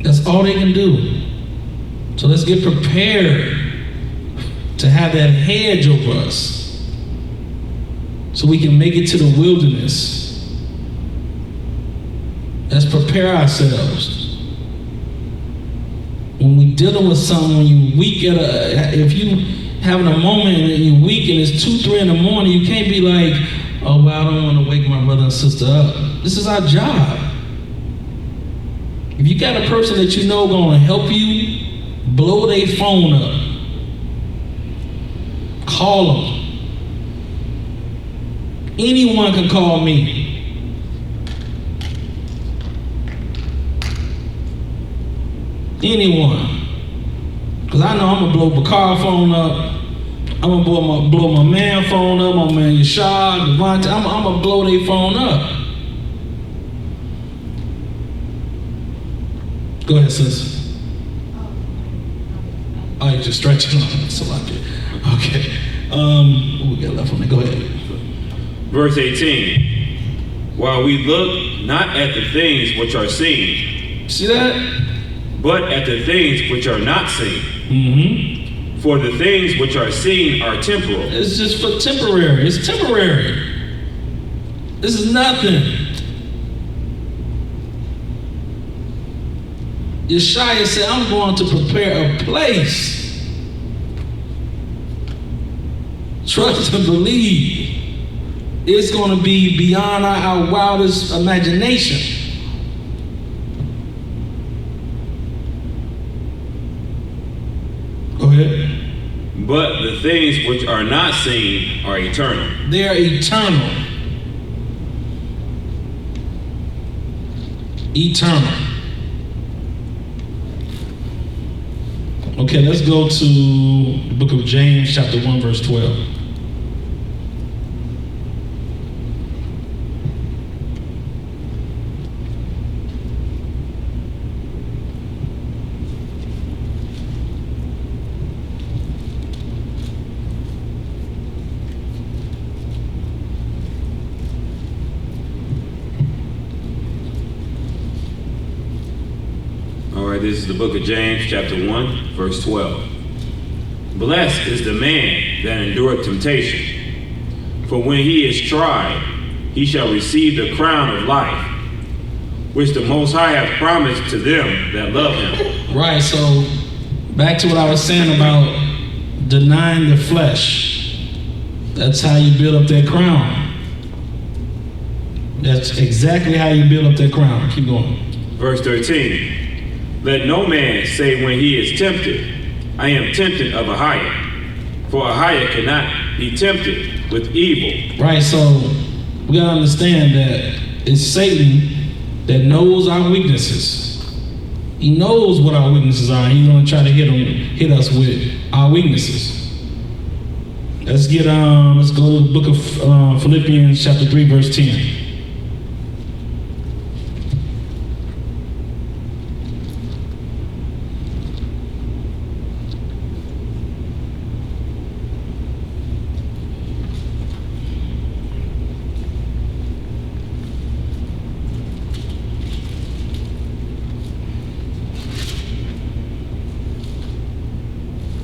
That's all they can do. So let's get prepared to have that hedge over us so we can make it to the wilderness. Let's prepare ourselves. When we're dealing with someone, when you're weak if you having a moment and you're weak and it's 2, 3 in the morning, you can't be like, oh, well, I don't want to wake my brother and sister up. This is our job. If you got a person that you know going to help you, blow their phone up. Call them. Anyone can call me. Anyone. Because I know I'm going to blow Bakar phone up. I'm going to blow my man phone up, my man Yeshua, Devontae. I'm going to blow their phone up. Go ahead, sis. Oh, you're just stretching on it. Okay. What we got left on it? Go ahead. Verse 18. While we look not at the things which are seen. See that? But at the things which are not seen. Mm-hmm. For the things which are seen are temporal. It's just for temporary. It's temporary. This is nothing. Yeshua said, I'm going to prepare a place. Trust and believe. It's going to be beyond our wildest imagination. Go ahead. But the things which are not seen are eternal. They're eternal. Eternal. Okay, let's go to the book of James, chapter 1, verse 12. this is the book of James, chapter 1, verse 12. Blessed is the man that endureth temptation, for when he is tried, he shall receive the crown of life, which the Most High hath promised to them that love him. Right, so back to what I was saying about denying the flesh. That's how you build up that crown. That's exactly how you build up that crown. Keep going. Verse 13. Let no man say when he is tempted, I am tempted of a higher. For a higher cannot be tempted with evil. Right, so we gotta understand that it's Satan that knows our weaknesses. He knows what our weaknesses are. He's gonna try to hit us with our weaknesses. Let's go to the book of Philippians chapter 3, verse 10.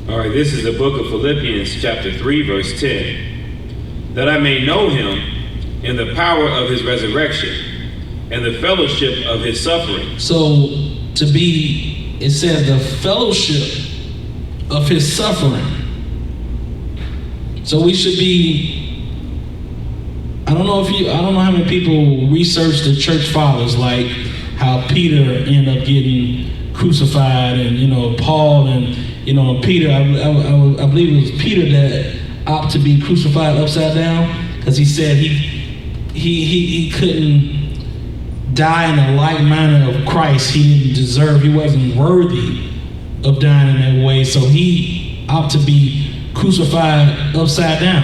All right, this is the book of Philippians, chapter 3, verse 10. That I may know him in the power of his resurrection and the fellowship of his suffering. So it says the fellowship of his suffering. So we should be, I don't know how many people research the church fathers, like how Peter ended up getting crucified, and Paul and Peter. I believe it was Peter that opted to be crucified upside down, because he said he couldn't die in the like manner of Christ. He didn't deserve. He wasn't worthy of dying in that way, so he opted to be crucified upside down.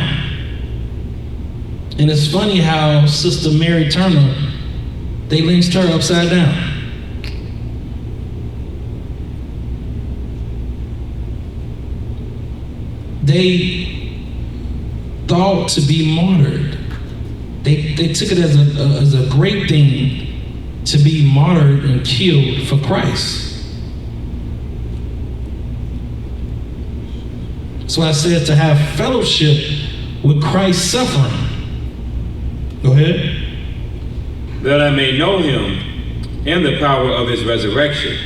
And it's funny how Sister Mary Turner, they lynched her upside down. They thought to be martyred. They took it as a great thing to be martyred and killed for Christ. So I said to have fellowship with Christ's suffering. Go ahead. That I may know him in the power of his resurrection,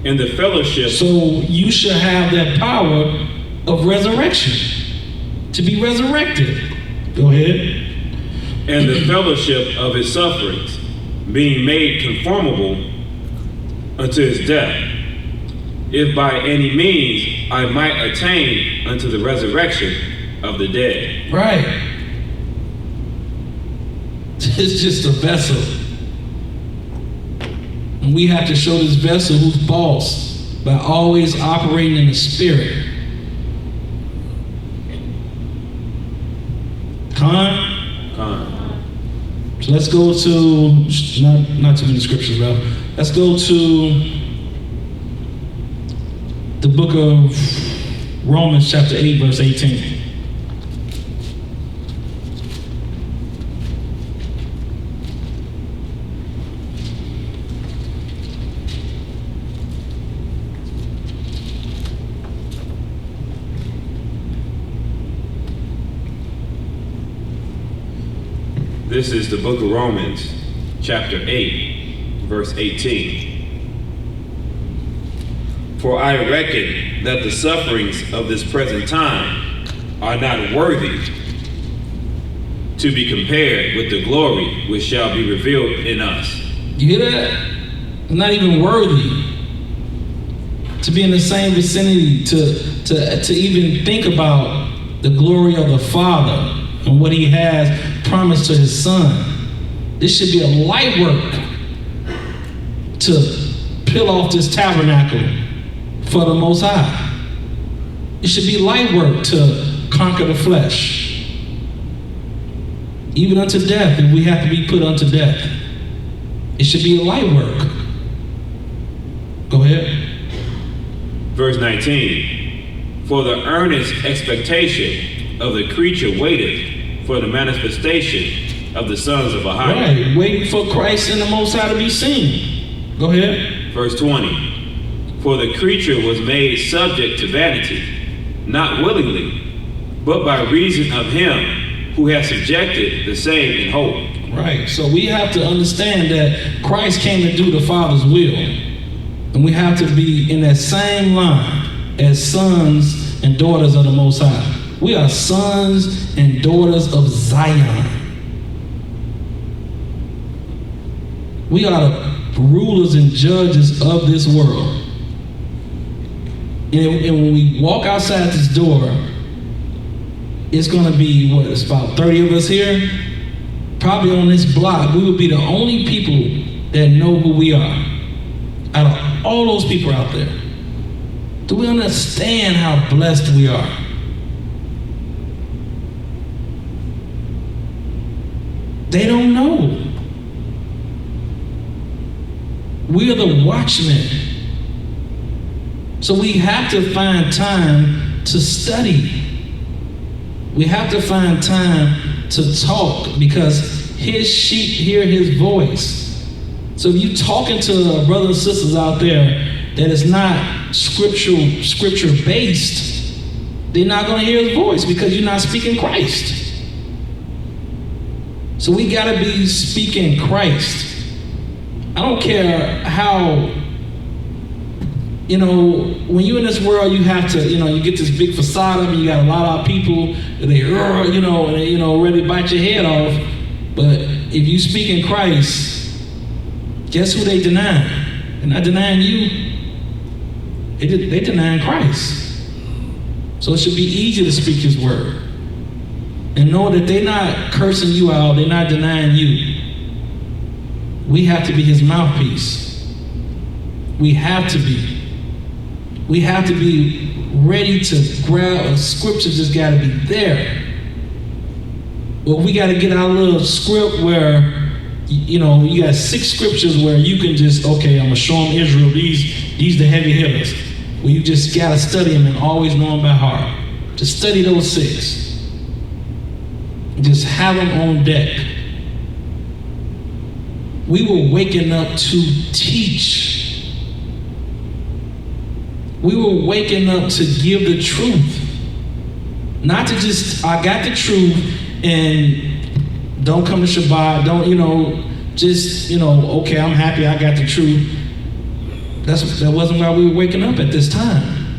in the fellowship. So you should have that power of resurrection, to be resurrected. Go ahead. And the fellowship of his sufferings, being made conformable unto his death, if by any means I might attain unto the resurrection of the dead. Right. It's just a vessel. And we have to show this vessel who's boss by always operating in the spirit. So let's go to, not too many scriptures, bro. Let's go to the book of Romans chapter 8, verse 18. This is the book of Romans, chapter 8, verse 18. For I reckon that the sufferings of this present time are not worthy to be compared with the glory which shall be revealed in us. You hear that? Not even worthy to be in the same vicinity, to even think about the glory of the Father and what he has promised to his Son. This should be a light work to peel off this tabernacle for the Most High. It should be light work to conquer the flesh, even unto death, if we have to be put unto death. It should be a light work. Go ahead. Verse 19. For the earnest expectation of the creature waiteth for the manifestation of the sons of Ahia. Right, waiting for Christ and the Most High to be seen. Go ahead. Verse 20. For the creature was made subject to vanity, not willingly, but by reason of him who has subjected the same in hope. Right. So we have to understand that Christ came to do the Father's will. And we have to be in that same line as sons and daughters of the Most High. We are sons and daughters of Zion. We are the rulers and judges of this world. And when we walk outside this door, it's going to be, it's about 30 of us here. Probably on this block, we will be the only people that know who we are out of all those people out there. Do we understand how blessed we are? They don't know. We are the watchmen. So we have to find time to study. We have to find time to talk because his sheep hear his voice. So if you're talking to brothers and sisters out there that is not scripture based, they're not going to hear his voice because you're not speaking Christ. So we got to be speaking Christ. I don't care how, when you're in this world, you have to, you get this big facade up and you got a lot of people, they ready to bite your head off. But if you speak in Christ, guess who they denying? They're not denying you. They denying Christ. So it should be easy to speak his word. And know that they're not cursing you out, they're not denying you. We have to be his mouthpiece. We have to be. We have to be ready to grab a scripture, just got to be there. Well, we got to get our little script where, you got 6 scriptures where you can just, okay, I'm going to show them Israel, these the heavy hitters. Well, you just got to study them and always know them by heart. Just study those 6. Just have them on deck. We were waking up to teach. We were waking up to give the truth. Not to just, I got the truth and don't come to Shabbat, don't, okay, I'm happy I got the truth. That wasn't why we were waking up at this time.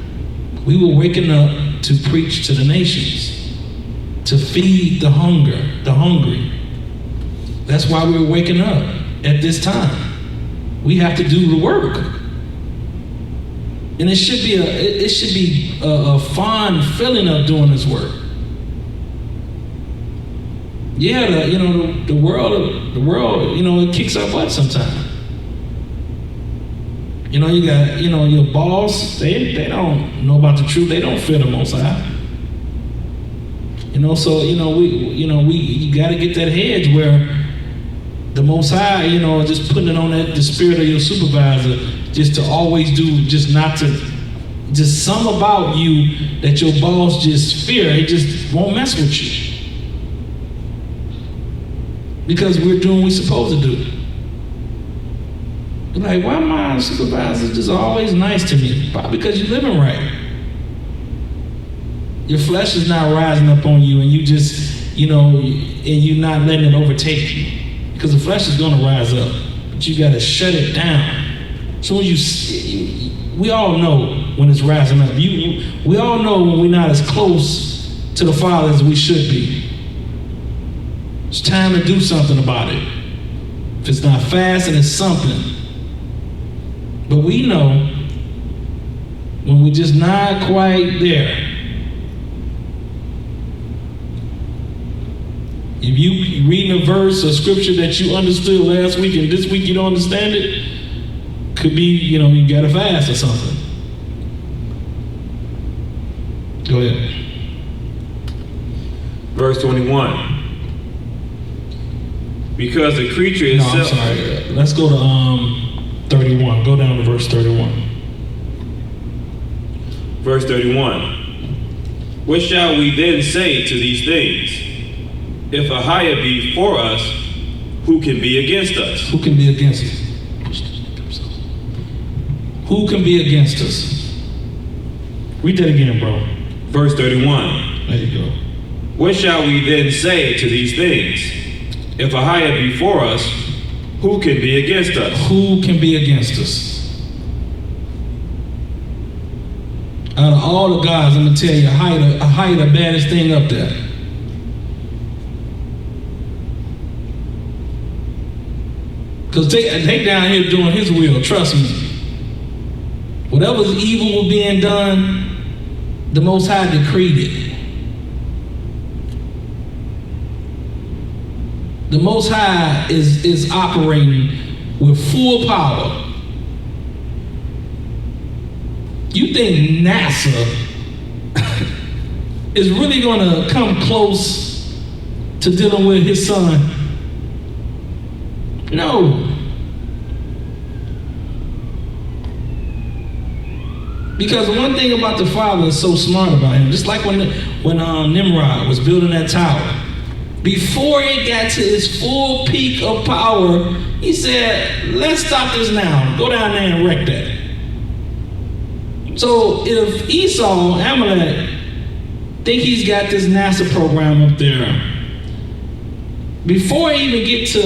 We were waking up to preach to the nations, to feed the hungry. That's why we were waking up at this time. We have to do the work. And it should be a fun feeling of doing this work. Yeah, the world, it kicks our butt sometimes. You got, your boss, they don't know about the truth. They don't fear the Most High. So, you got to get that hedge where the Most High, just putting it on the spirit of your supervisor, just to always do, just some about you that your boss just fear. He just won't mess with you. Because we're doing what we're supposed to do. You're like, why my supervisor just always nice to me? Probably because you're living right. Your flesh is not rising up on you and you just, and you're not letting it overtake you. Because the flesh is going to rise up. But you got to shut it down. So we all know when it's rising up. We all know when we're not as close to the Father as we should be. It's time to do something about it. If it's not fast, and it's something. But we know when we're just not quite there. If you reading a verse or scripture that you understood last week and this week you don't understand it, could be, you gotta fast or something. Go ahead. Verse 21. Because the creature No, I'm itself... sorry. Let's go to 31. Go down to verse 31. Verse 31. What shall we then say to these things? If Ahiah be for us, who can be against us? Who can be against us? Who can be against us? Read that again, bro. Verse 31. There you go. What shall we then say to these things? If Ahiah be for us, who can be against us? Who can be against us? Out of all the gods, I'm gonna tell you, Ahiah the baddest thing up there. Because they down here doing his will, trust me. Whatever's evil was being done, the Most High decreed it. The Most High is operating with full power. You think NASA is really gonna come close to dealing with his son? No. Because one thing about the Father is so smart about him, just like when Nimrod was building that tower, before it got to its full peak of power, he said, let's stop this now. Go down there and wreck that. So if Esau, Amalek, think he's got this NASA program up there, before it even get to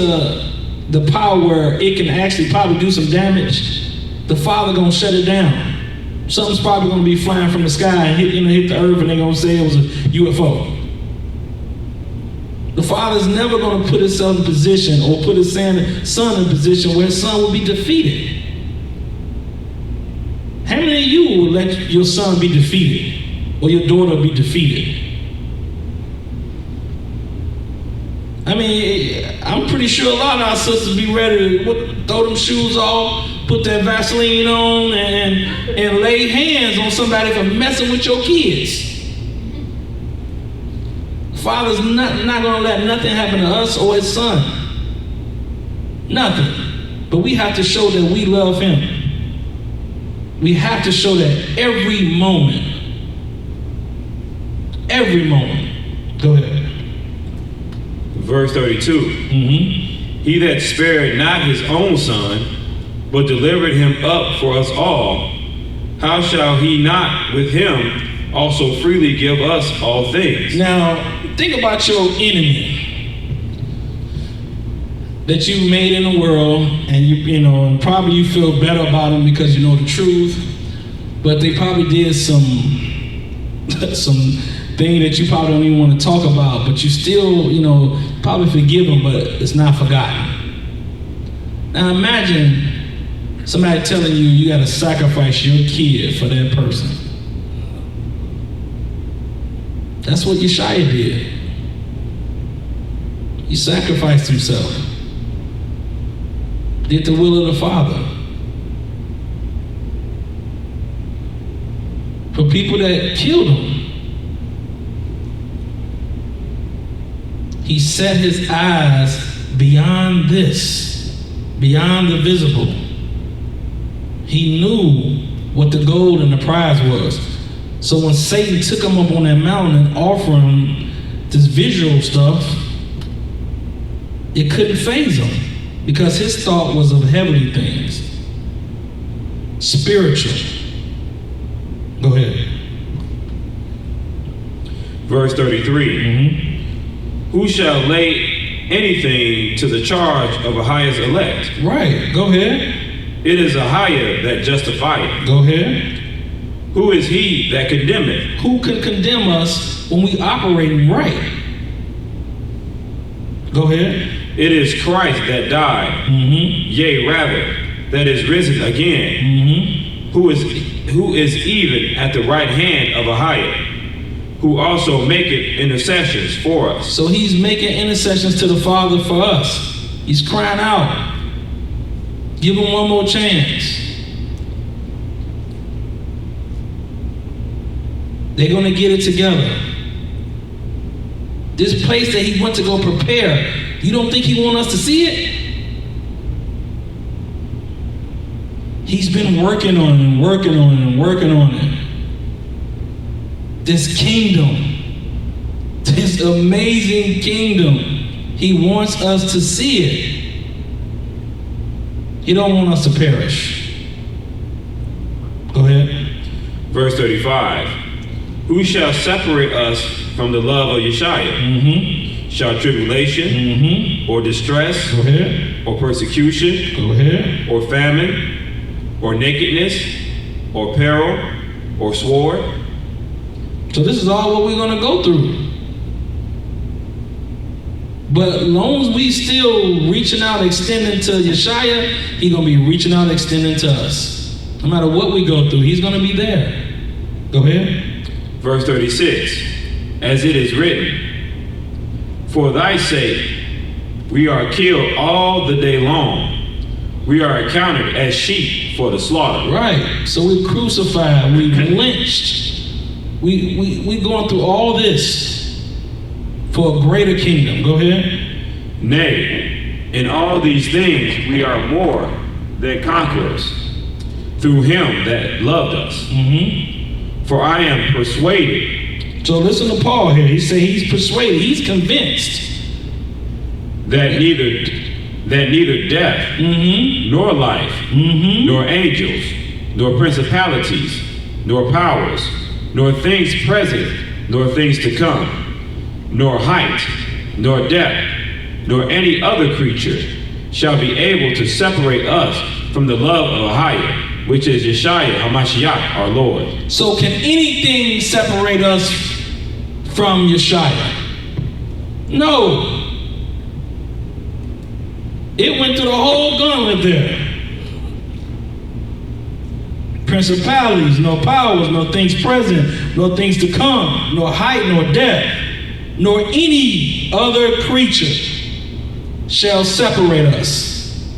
the power where it can actually probably do some damage, the Father gonna shut it down. Something's probably gonna be flying from the sky and hit the earth, and they're gonna say it was a UFO. The Father's never gonna put himself in position or put his son in position where his son will be defeated. How many of you will let your son be defeated or your daughter be defeated? I mean, I'm pretty sure a lot of our sisters be ready to throw them shoes off, put that Vaseline on, and lay hands on somebody for messing with your kids. Father's not gonna let nothing happen to us or his son. Nothing. But we have to show that we love him. We have to show that every moment. Every moment. Go ahead. Verse 32. He that spared not his own son, but delivered him up for us all, how shall he not with him also freely give us all things? Now, think about your enemy that you made in the world, and and probably you feel better about them because you know the truth, but they probably did some thing that you probably don't even want to talk about, but you still, probably forgive them, but it's not forgotten. Now imagine somebody telling you you got to sacrifice your kid for that person. That's what Yeshua did. He sacrificed himself. Did the will of the Father. For people that killed him. He set his eyes beyond this, beyond the visible. He knew what the goal and the prize was. So when Satan took him up on that mountain and offered him this visual stuff, it couldn't faze him because his thought was of heavenly things, spiritual. Go ahead. Verse 33. Who shall lay anything to the charge of Ahiah's elect? Right, go ahead. It is Ahiah that justifieth. Go ahead. Who is he that condemneth? Who can condemn us when we operating right? Go ahead. It is Christ that died, yea, rather, that is risen again, who is even at the right hand of Ahiah, who also maketh intercessions for us. So he's making intercessions to the Father for us. He's crying out. Give him one more chance. They're going to get it together. This place that he went to go prepare, you don't think he wants us to see it? He's been working on it and working on it and working on it. This kingdom, this amazing kingdom, he wants us to see it. He don't want us to perish. Verse 35. Who shall separate us from the love of Yeshua? Mm-hmm. Shall tribulation, Mm-hmm. or distress, Go ahead. or persecution, Go ahead. or famine, or nakedness, or peril, or sword? So this is all what we're going to go through. But as long as we still reaching out, extending to Yeshua, he's going to be reaching out, extending to us. No matter what we go through, he's going to be there. Go ahead. Verse 36. As it is written, for thy sake we are killed all the day long. We are accounted as sheep for the slaughter. Right. So we're crucified. We're lynched. We going through all this for a greater kingdom. Go ahead. Nay, in all these things we are more than conquerors through him that loved us. Mm-hmm. For I am persuaded. So listen to Paul here. He said he's persuaded. He's convinced That neither death, mm-hmm. nor life, Mm-hmm. nor angels, nor principalities, nor powers, nor things present, nor things to come, nor height, nor depth, nor any other creature shall be able to separate us from the love of Ahia, which is Yeshua HaMashiach, our Lord. So can anything separate us from Yeshua? No. It went through the whole gauntlet there. Principalities, no powers, no things present, no things to come, nor height, nor depth, nor any other creature shall separate us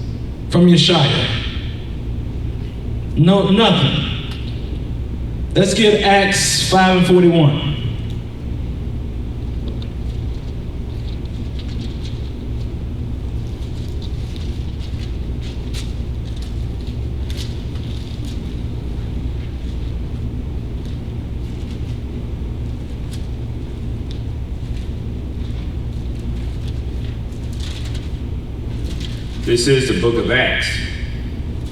from Yeshua. No, nothing. Let's get Acts 5:41. This is the book of Acts,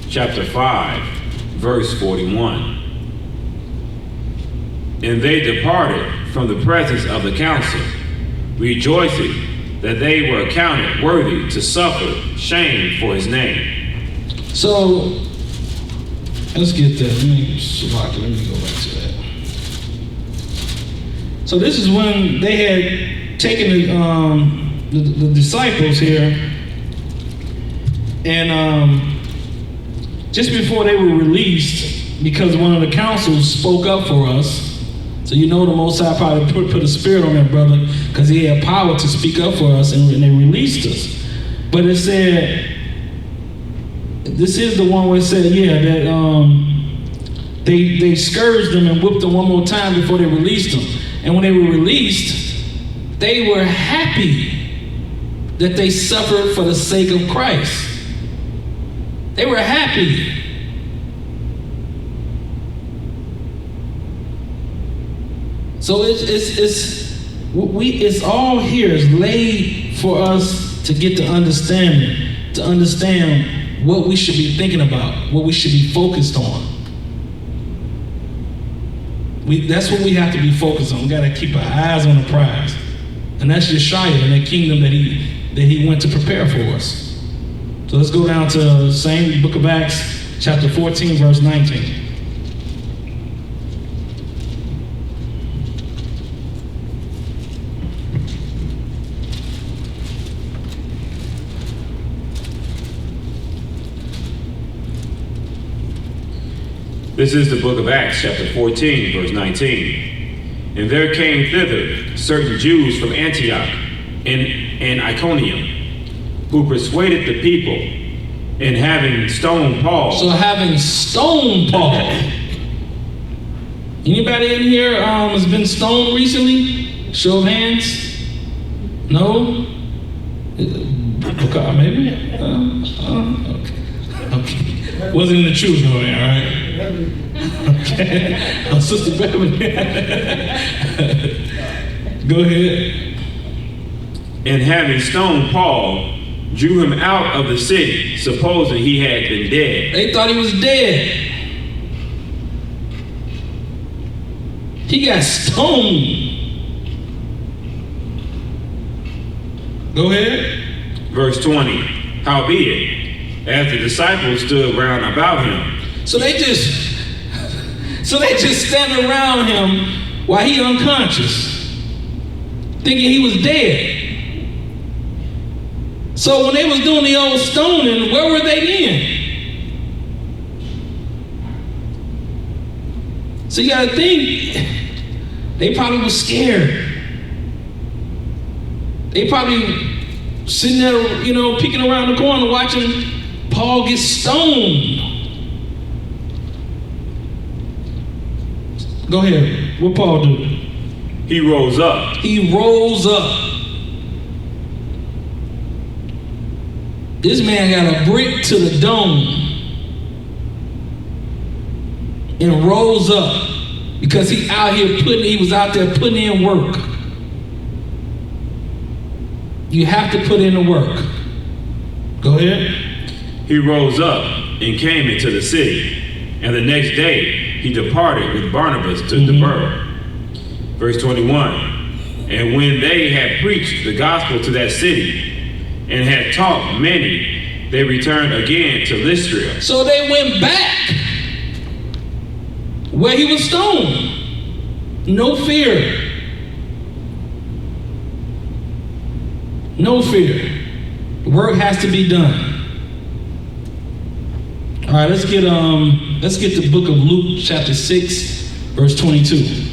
chapter 5, verse 41. And they departed from the presence of the council, rejoicing that they were accounted worthy to suffer shame for his name. So, let's get that. Let me go back to that. So this is when they had taken the disciples here, and just before they were released, because one of the councils spoke up for us. So you know the Most High probably put a spirit on that brother, because he had power to speak up for us, and they released us. But it said, this is the one where it said, yeah, that they scourged them and whipped them one more time before they released them. And when they were released, they were happy that they suffered for the sake of Christ. They were happy. So it's all here. It's laid for us to get to understand what we should be thinking about, what we should be focused on. That's what we have to be focused on. We got to keep our eyes on the prize, and that's Yeshua and the kingdom that he went to prepare for us. So let's go down to the same book of Acts, chapter 14, verse 19. This is the book of Acts, chapter 14, verse 19. And there came thither certain Jews from Antioch and Iconium, who persuaded the people, and having stoned Paul. So having stoned Paul. Anybody in here has been stoned recently? Show of hands. No? Okay, maybe? Okay. Wasn't in the truth though, all right? Okay. Oh, Sister Beverly. Go ahead. And having stoned Paul, drew him out of the city, supposing he had been dead. They thought he was dead. He got stoned. Go ahead. Verse 20. Howbeit, as the disciples stood round about him, So they just stand around him while he unconscious, thinking he was dead. So when they was doing the old stoning, where were they then? So you gotta think, they probably was scared. They probably sitting there, you know, peeking around the corner watching Paul get stoned. Go ahead. What Paul do? he rose up. He rose up. This man got a brick to the dome and rose up because he was out there putting in work. You have to put in the work. Go ahead. He rose up and came into the city, and the next day he departed with Barnabas to Derbe. Verse 21, and when they had preached the gospel to that city and had taught many, they returned again to Lystra. So they went back where he was stoned. No fear. No fear. The work has to be done. All right, let's get the book of Luke chapter 6, verse 22.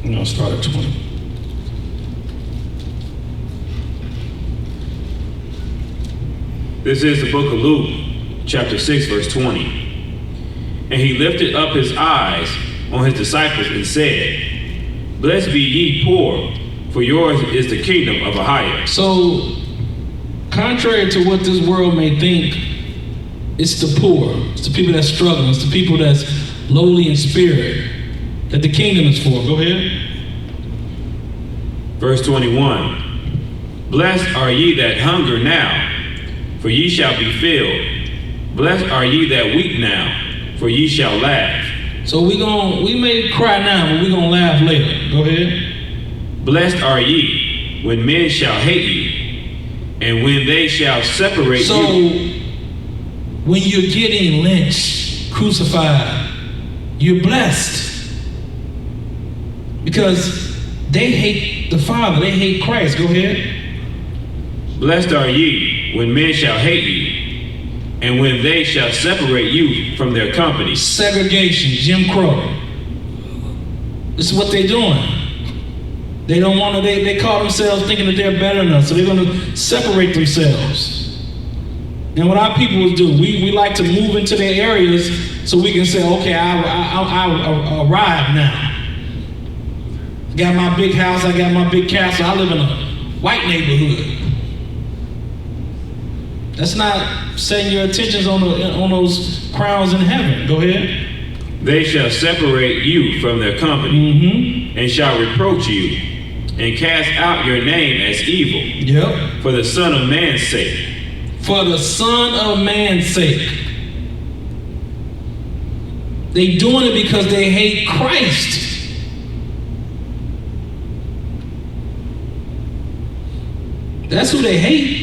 And I'll start at 20. This is the book of Luke, chapter 6, verse 20. And he lifted up his eyes on his disciples and said, blessed be ye poor, for yours is the kingdom of Ahia. So, contrary to what this world may think, it's the poor, it's the people that's struggling, it's the people that's lowly in spirit that the kingdom is for. Go ahead. Verse 21. Blessed are ye that hunger now, for ye shall be filled. Blessed are ye that weep now, for ye shall laugh. So we may cry now, but we're gonna laugh later. Go ahead. Blessed are ye when men shall hate you, and when they shall separate you. So when you're getting lynched, crucified, you're blessed. Because they hate the Father, they hate Christ. Go ahead. Blessed are ye when men shall hate you, and when they shall separate you from their company. Segregation, Jim Crow. This is what they're doing. They don't want to, they call themselves thinking that they're better than us, so they're going to separate themselves. And what our people do, we like to move into their areas so we can say, okay, I arrived now. Got my big house, I got my big castle, I live in a white neighborhood. That's not setting your attentions on those crowns in heaven. Go ahead. They shall separate you from their company, and shall reproach you, and cast out your name as evil. Yep. For the Son of Man's sake. For the Son of Man's sake. They doing it because they hate Christ. That's who they hate.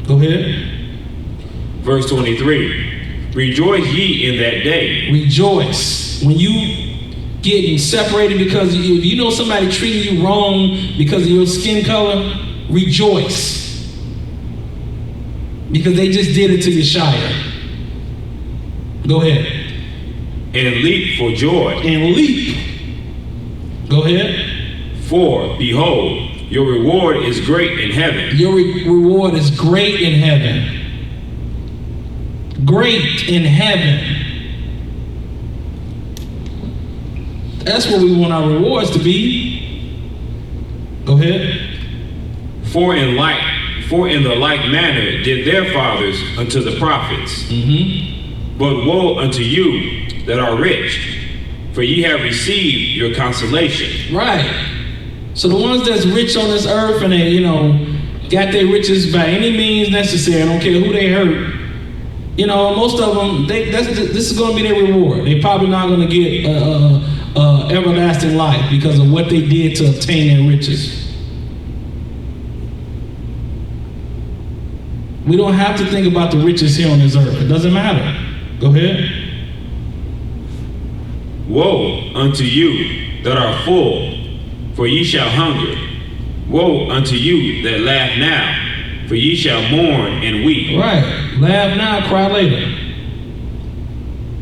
Go ahead. Verse 23. Rejoice ye in that day. Rejoice. When you getting separated because if you know somebody treating you wrong because of your skin color, rejoice. Because they just did it to Yeshua. Go ahead. And leap for joy. And leap. Go ahead. For, behold, your reward is great in heaven. Your reward is great in heaven. Great in heaven. That's what we want our rewards to be. Go ahead. For in the like manner did their fathers unto the prophets. But woe unto you that are rich, for ye have received your consolation. Right. So the ones that's rich on this earth and they, got their riches by any means necessary, I don't care who they hurt, most of them, this is going to be their reward. They're probably not going to get everlasting life because of what they did to obtain their riches. We don't have to think about the riches here on this earth. It doesn't matter. Go ahead. Woe unto you that are full, for ye shall hunger. Woe unto you that laugh now, for ye shall mourn and weep. Right. Laugh now, cry later.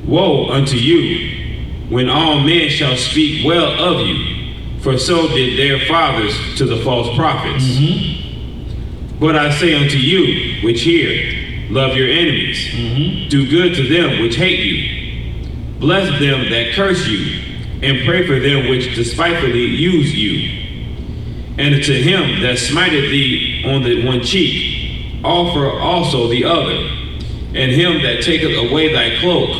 Woe unto you when all men shall speak well of you, for so did their fathers to the false prophets. Mm-hmm. But I say unto you which hear, love your enemies, Mm-hmm. do good to them which hate you, bless them that curse you, and pray for them which despitefully use you. And to him that smiteth thee on the one cheek, offer also the other. And him that taketh away thy cloak,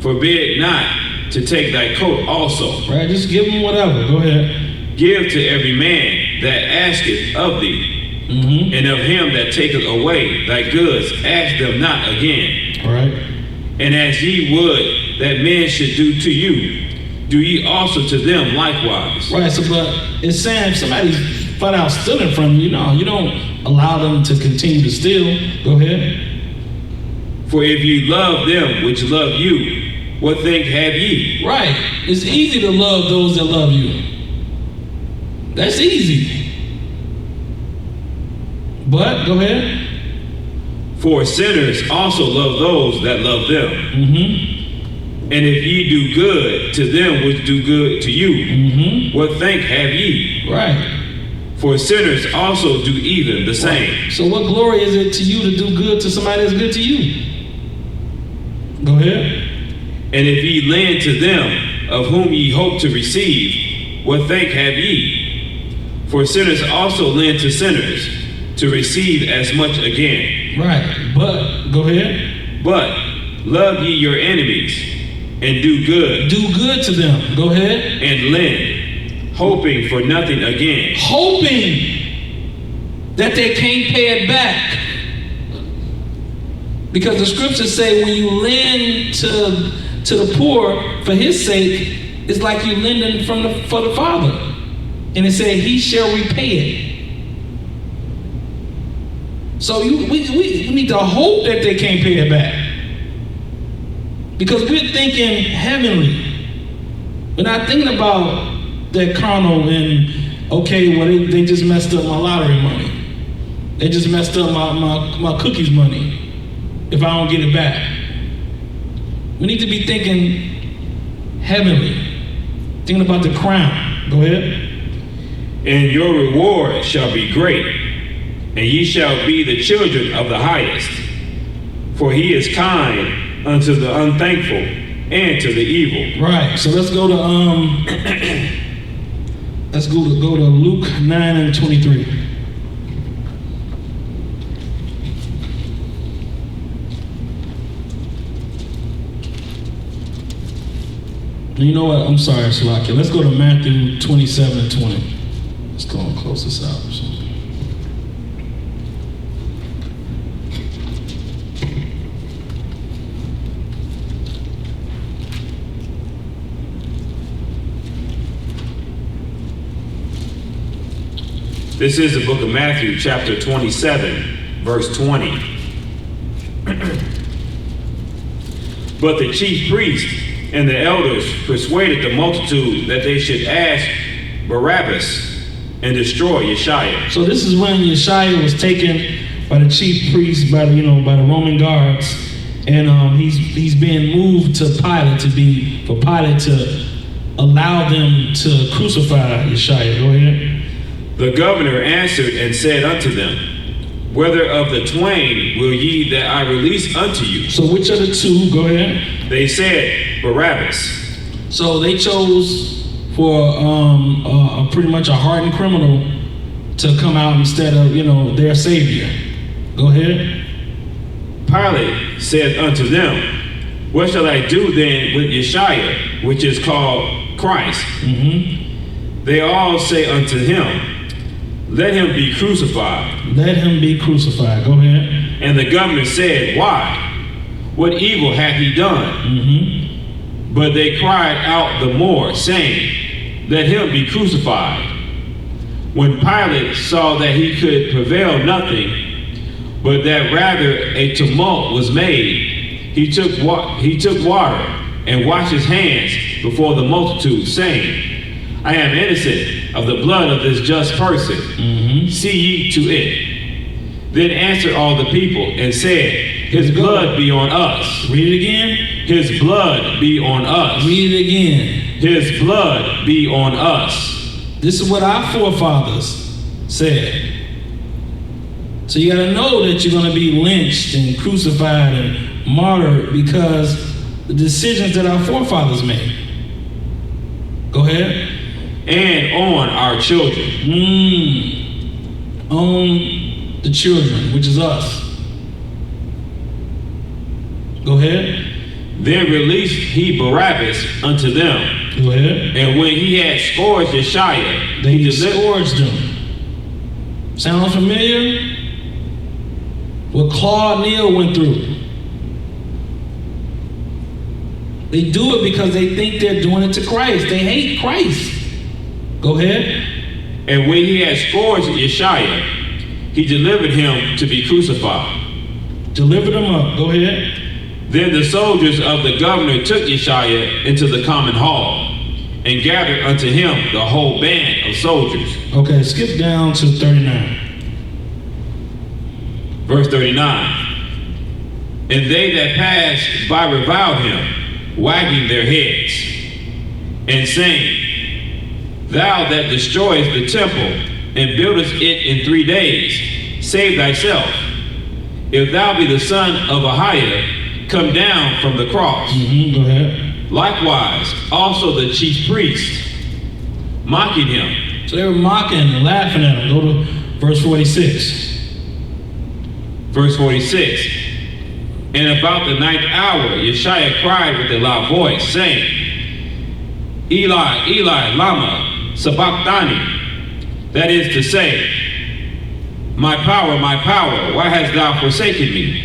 forbid not to take thy coat also. Right, just give them whatever. Go ahead. Give to every man that asketh of thee, Mm-hmm. and of him that taketh away thy goods, ask them not again. Right. And as ye would that men should do to you, do ye also to them likewise. Right, so but it's saying if somebody's flat out stealing from you, you don't allow them to continue to steal. Go ahead. For if ye love them which love you, what thing have ye? Right. It's easy to love those that love you. That's easy. But, go ahead. For sinners also love those that love them. Mm-hmm. And if ye do good to them which do good to you, Mm-hmm. what thank have ye? Right. For sinners also do even the same. So what glory is it to you to do good to somebody that's good to you? Go ahead. And if ye lend to them of whom ye hope to receive, what thank have ye? For sinners also lend to sinners, to receive as much again. Right. But, go ahead. But love ye your enemies, and do good, Do good to them. Go ahead. and lend, hoping for nothing again. Hoping that they can't pay it back. Because the scriptures say when you lend to the poor for his sake, it's like you lending for the Father. And it said he shall repay it. So we need to hope that they can't pay it back. Because we're thinking heavenly. We're not thinking about that carnal and, okay, well, they just messed up my lottery money. They just messed up my cookies money if I don't get it back. We need to be thinking heavenly. Thinking about the crown. Go ahead. And your reward shall be great, and ye shall be the children of the highest. For he is kind unto the unthankful and to the evil. Right. So let's go to go to Luke 9:23. You know what? I'm sorry, Shalakia. Let's go to Matthew 27:20. Let's go and close this out. This is the book of Matthew, chapter 27, verse 20. But the chief priests and the elders persuaded the multitude that they should ask Barabbas and destroy Yeshua. So this is when Yeshua was taken by the chief priests, by the Roman guards, and he's being moved to Pilate for Pilate to allow them to crucify Yeshua. Go ahead. The governor answered and said unto them, Whether of the twain will ye that I release unto you? So which of the two? Go ahead. They said, Barabbas. So they chose for pretty much a hardened criminal to come out instead of their savior. Go ahead. Pilate said unto them, What shall I do then with Yeshua, which is called Christ? Mm-hmm. They all say unto him, let him be crucified. Let him be crucified. Go ahead. And the governor said, why? What evil hath he done? Mm-hmm. But they cried out the more, saying, let him be crucified. When Pilate saw that he could prevail nothing, but that rather a tumult was made, he took water and washed his hands before the multitude, saying, I am innocent of the blood of this just person. Mm-hmm. See ye to it. Then answered all the people and said, his blood be on us. Read it again. His blood be on us. Read it again. His blood be on us. This is what our forefathers said. So you got to know that you're going to be lynched and crucified and martyred because the decisions that our forefathers made. Go ahead. And on our children. On the children, which is us. Go ahead. Then released he Barabbas unto them. Go ahead. And when he had scourged Yeshua, They he scourged them. Sound familiar? What Claude Neal went through. They do it because they think they're doing it to Christ. They hate Christ. Go ahead. And when he had scourged Yeshua, he delivered him to be crucified. Delivered them up. Go ahead. Then the soldiers of the governor took Yeshua into the common hall and gathered unto him the whole band of soldiers. Okay, skip down to 39. Verse 39. And they that passed by reviled him, wagging their heads, and saying, Thou that destroyest the temple and buildest it in 3 days, save thyself. If thou be the son of Ahiah, come down from the cross. Go ahead. Likewise, also the chief priest, mocking him. So they were mocking and laughing at him. Go to verse 46. Verse 46. And about the 9th hour, Yeshua cried with a loud voice, saying, Eli, Eli, lama sabachthani. That is to say, my power, why hast thou forsaken me?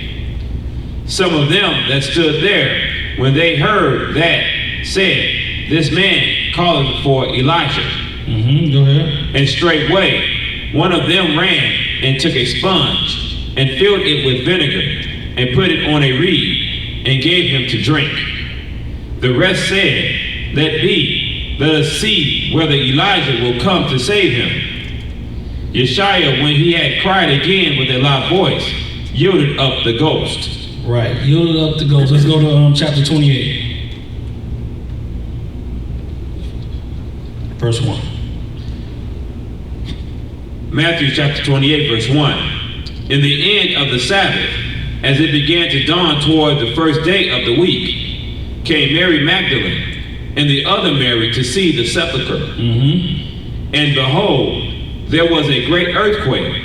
Some of them that stood there, when they heard that, said, This man calleth for Elijah. Go ahead. And straightway one of them ran and took a sponge and filled it with vinegar and put it on a reed and gave him to drink. The rest said, Let us see whether Elijah will come to save him. Yeshua, when he had cried again with a loud voice, yielded up the ghost. Right, yielded up the ghost. Let's go to chapter 28. Verse 1. Matthew chapter 28, verse 1. In the end of the Sabbath, as it began to dawn toward the first day of the week, came Mary Magdalene and the other Mary to see the sepulchre. And behold, there was a great earthquake,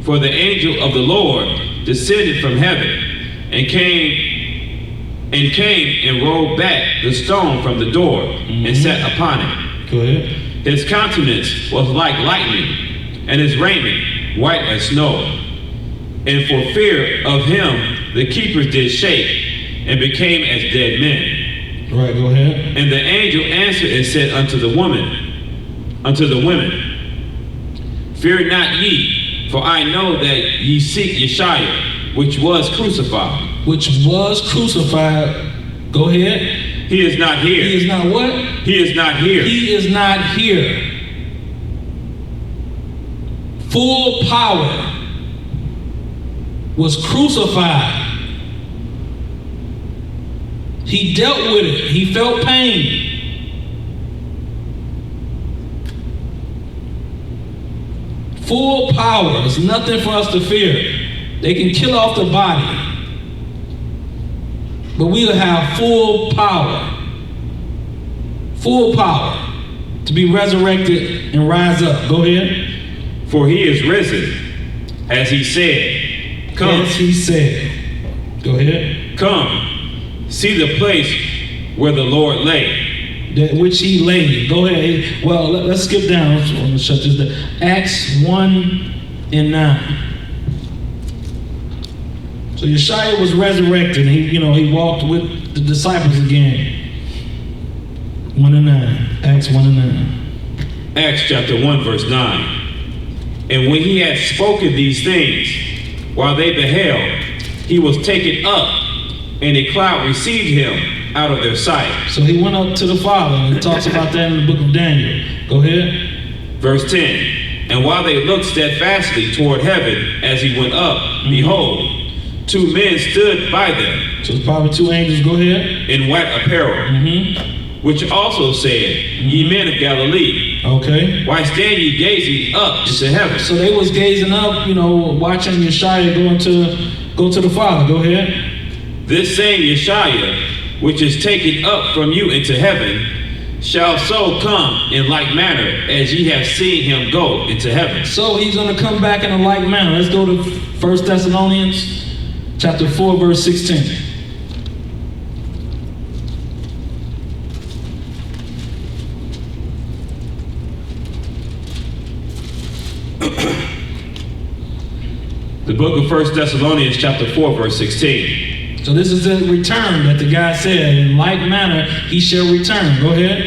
for the angel of the Lord descended from heaven and came and rolled back the stone from the door and sat upon it. Go ahead. His countenance was like lightning, and his raiment white as snow. And for fear of him, the keepers did shake and became as dead men. Right, go ahead. And the angel answered and said unto the women, Fear not ye, for I know that ye seek Yeshua, which was crucified. Which was crucified. Go ahead. He is not here. He is not what? He is not here. He is not here. Full power was crucified. He dealt with it. He felt pain. Full power. There's nothing for us to fear. They can kill off the body, but we'll have full power. Full power to be resurrected and rise up. Go ahead. For he is risen, as he said. Come. As he said. Go ahead. Come, see the place where the Lord lay, that which he laid. Go ahead. Well, let's skip down. I'm going to shut this down. Acts 1:9. So Yeshua was resurrected. He walked with the disciples again. 1:9. Acts 1:9. Acts chapter 1, verse 9. And when he had spoken these things, while they beheld, he was taken up, and a cloud received him out of their sight. So he went up to the Father, and it talks about that in the book of Daniel. Go ahead. Verse 10. And while they looked steadfastly toward heaven as he went up, behold, two men stood by them. So it's probably two angels. Go ahead. In white apparel, which also said, Ye men of Galilee, Okay. why stand ye gazing up into heaven? So they was gazing up, watching Yeshua go to the Father. Go ahead. This same Yeshua, which is taken up from you into heaven, shall so come in like manner as ye have seen him go into heaven. So he's going to come back in a like manner. Let's go to 1 Thessalonians chapter 4, verse 16. The book of 1 Thessalonians chapter 4, verse 16. So this is the return that the guy said. In like manner, he shall return. Go ahead.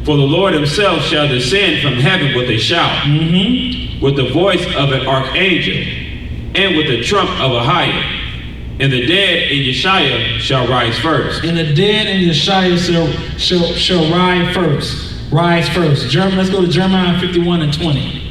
For the Lord himself shall descend from heaven with a shout, with the voice of an archangel, and with the trump of a hyena. And the dead in Yeshua shall rise first. And the dead in Yeshua shall rise first. Rise first. Let's go to Jeremiah 51:20.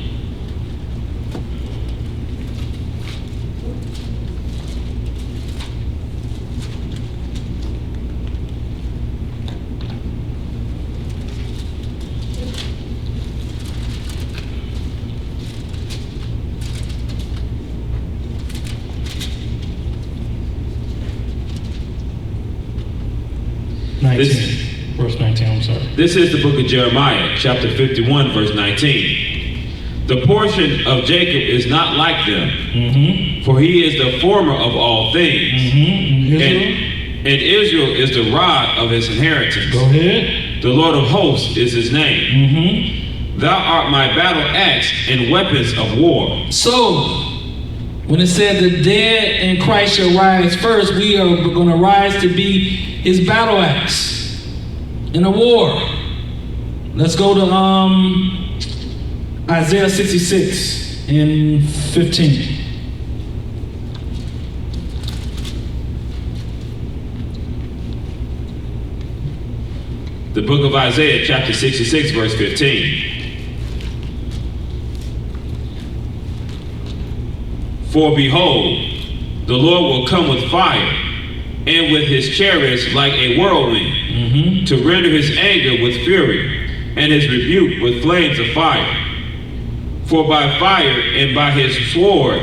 Verse 19, I'm sorry. This is the book of Jeremiah, chapter 51, verse 19. The portion of Jacob is not like them, for he is the former of all things. And Israel is the rod of his inheritance. Go ahead. The Lord of hosts is his name. Thou art my battle axe and weapons of war. So, when it said the dead in Christ shall rise first, we are going to rise to be his battle axe in a war. Let's go to Isaiah 66:15. The book of Isaiah, chapter 66, verse 15. For behold, the Lord will come with fire, and with his chariots like a whirlwind, to render his anger with fury, and his rebuke with flames of fire. For by fire and by his sword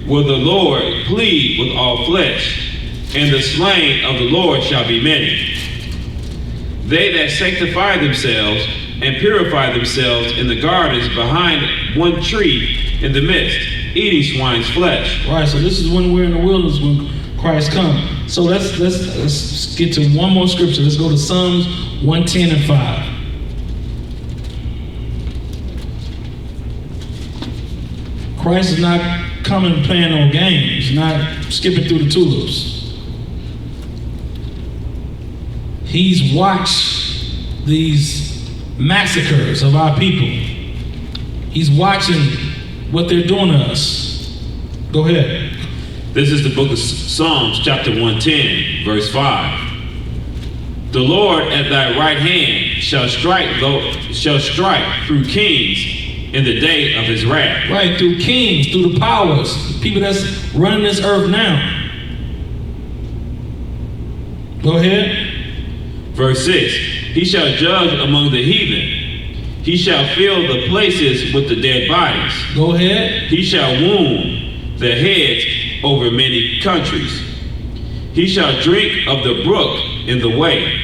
will the Lord plead with all flesh, and the slain of the Lord shall be many. They that sanctify themselves and purify themselves in the gardens behind one tree in the midst, eating swine's flesh. Right, so this is when we're in the wilderness when Christ comes. So let's get to one more scripture. Let's go to Psalms 110:5. Christ is not coming playing no games, not skipping through the tulips. He's watched these massacres of our people. He's watching what they're doing to us. Go ahead. This is the book of Psalms, chapter 110, verse 5. The Lord at thy right hand shall strike through kings in the day of his wrath. Right, through kings, through the powers, the people that's running this earth now. Go ahead. Verse 6, he shall judge among the heathen. He shall fill the places with the dead bodies. Go ahead. He shall wound the heads over many countries. He shall drink of the brook in the way.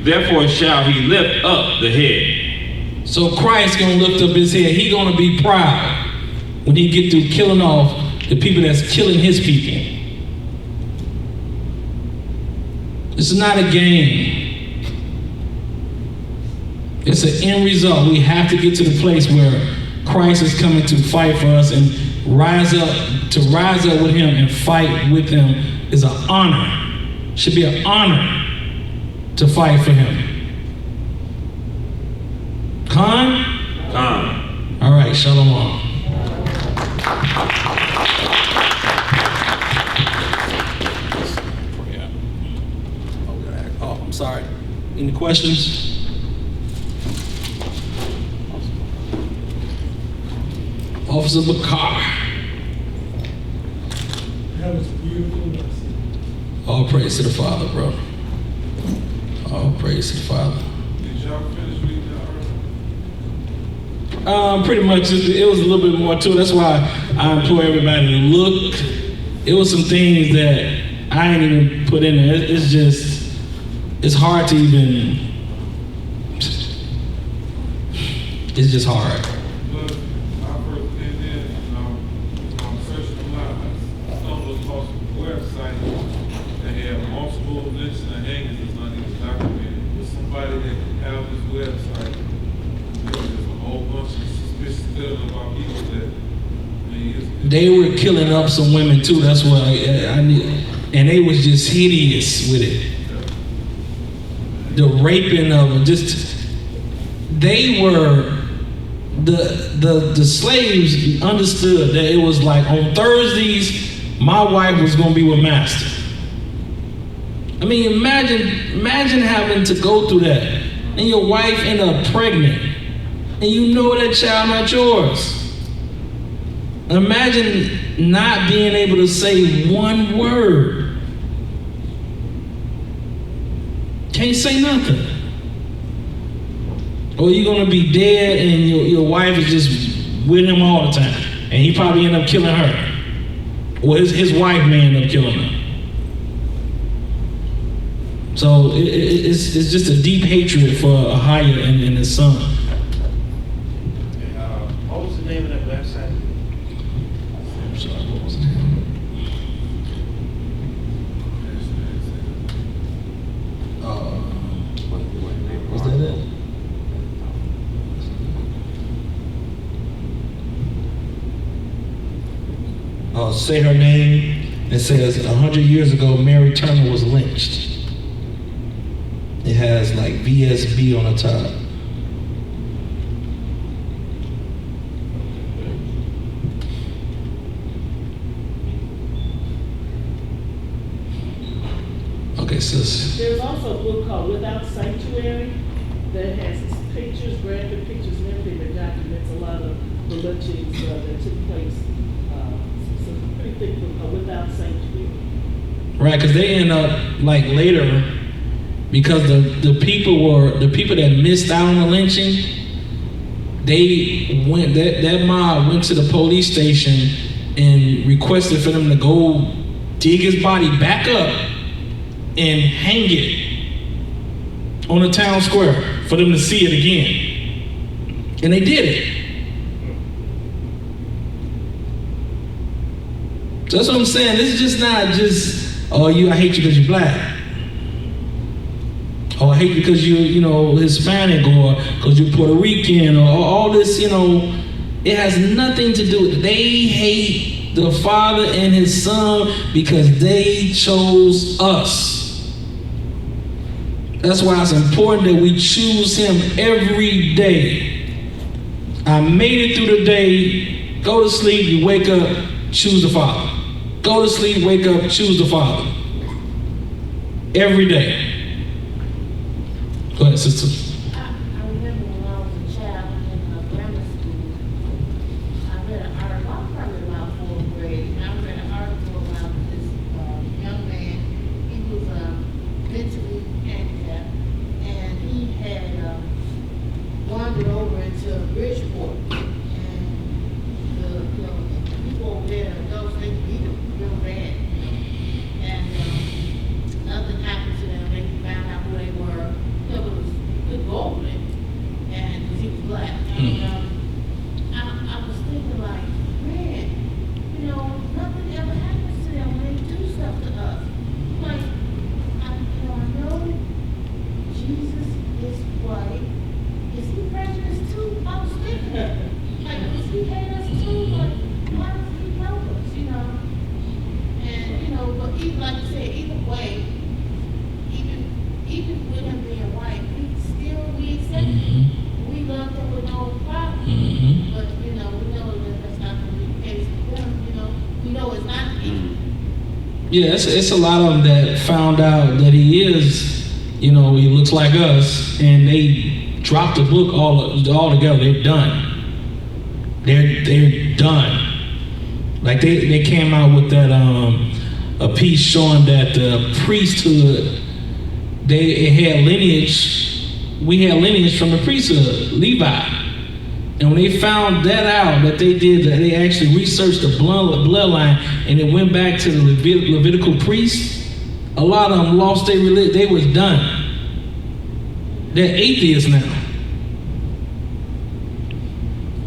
Therefore shall he lift up the head. So Christ's going to lift up his head. He's going to be proud when he get through killing off the people that's killing his people. This is not a game. It's an end result. We have to get to the place where Christ is coming to fight for us and rise up with him and fight with him is an honor. Should be an honor to fight for him. Khan? Khan. All right, shalom. Oh, I'm sorry. Any questions? Officer Bakar. That was a beautiful lesson. All praise to the Father, bro. All praise to the Father. Did y'all finish reading the article? Pretty much, it was a little bit more too. That's why I implore everybody to look. It was some things that I ain't even put in there. It's just, it's hard to even, it's just hard. But I first came in, I'm searching a lot. I stumbled across a website that had multiple lynchings and hangings that's not even documented. There's somebody that have this website. There's a whole bunch of suspicious stuff about people that They were killing up some women too. That's why I need, and they was just hideous with it. The raping of them, just they were the slaves understood that it was like on Thursdays, my wife was gonna be with master. I mean, imagine having to go through that, and your wife end up pregnant, and you know that child not yours. Imagine not being able to say one word. Can't say nothing. Or you're gonna be dead and your wife is just with him all the time. And he probably end up killing her. Or his wife may end up killing her. So it's just a deep hatred for Ahia and his son. What was the name of that website? I'm sorry, what was the name? Was that it? Say her name. It says 100 years ago, Mary Turner was lynched. It has like VSB on the top. Okay, sis. There's also a book called Without Sanctuary that has pictures, graphic pictures and everything that documents a lot of the lynchings that took place. It's a pretty thick book called Without Sanctuary. Right, because they end up like later, because the people that missed out on the lynching, they went that mob went to the police station and requested for them to go dig his body back up and hang it on the town square for them to see it again. And they did it. So that's what I'm saying. This is just not just, oh, I hate you because you're black. Oh, I hate you because you're Hispanic, or because you're Puerto Rican, or all this, it has nothing to do with it. They hate the Father and his Son because they chose us. That's why it's important that we choose him every day. I made it through the day. Go to sleep, you wake up, choose the Father. Go to sleep, wake up, choose the Father. Every day. Go ahead, sister. I remember when I was a child in grammar school, I read an article, I was probably about fourth grade, and I read an article about this young man. He was mentally handicapped, and he had wandered over into Bridgeport, and the people over there, adults, they beat him real bad, and nothing happened to them. They found out who they were. It was but even like you said, either way, even with him being white, we accept him. We love him with no problem. Mhm. But, we know that that's not gonna be the case with them, we know it's not the case. Yeah, it's a lot of them that found out that he is, he looks like us, and they dropped the book all together. They're done. They're done. Like they came out with that a piece showing that the priesthood, it had lineage. We had lineage from the priesthood, Levi. And when they found that out, that they actually researched the bloodline, and it went back to the Levitical priests, a lot of them lost their religion. They was done. They're atheists now.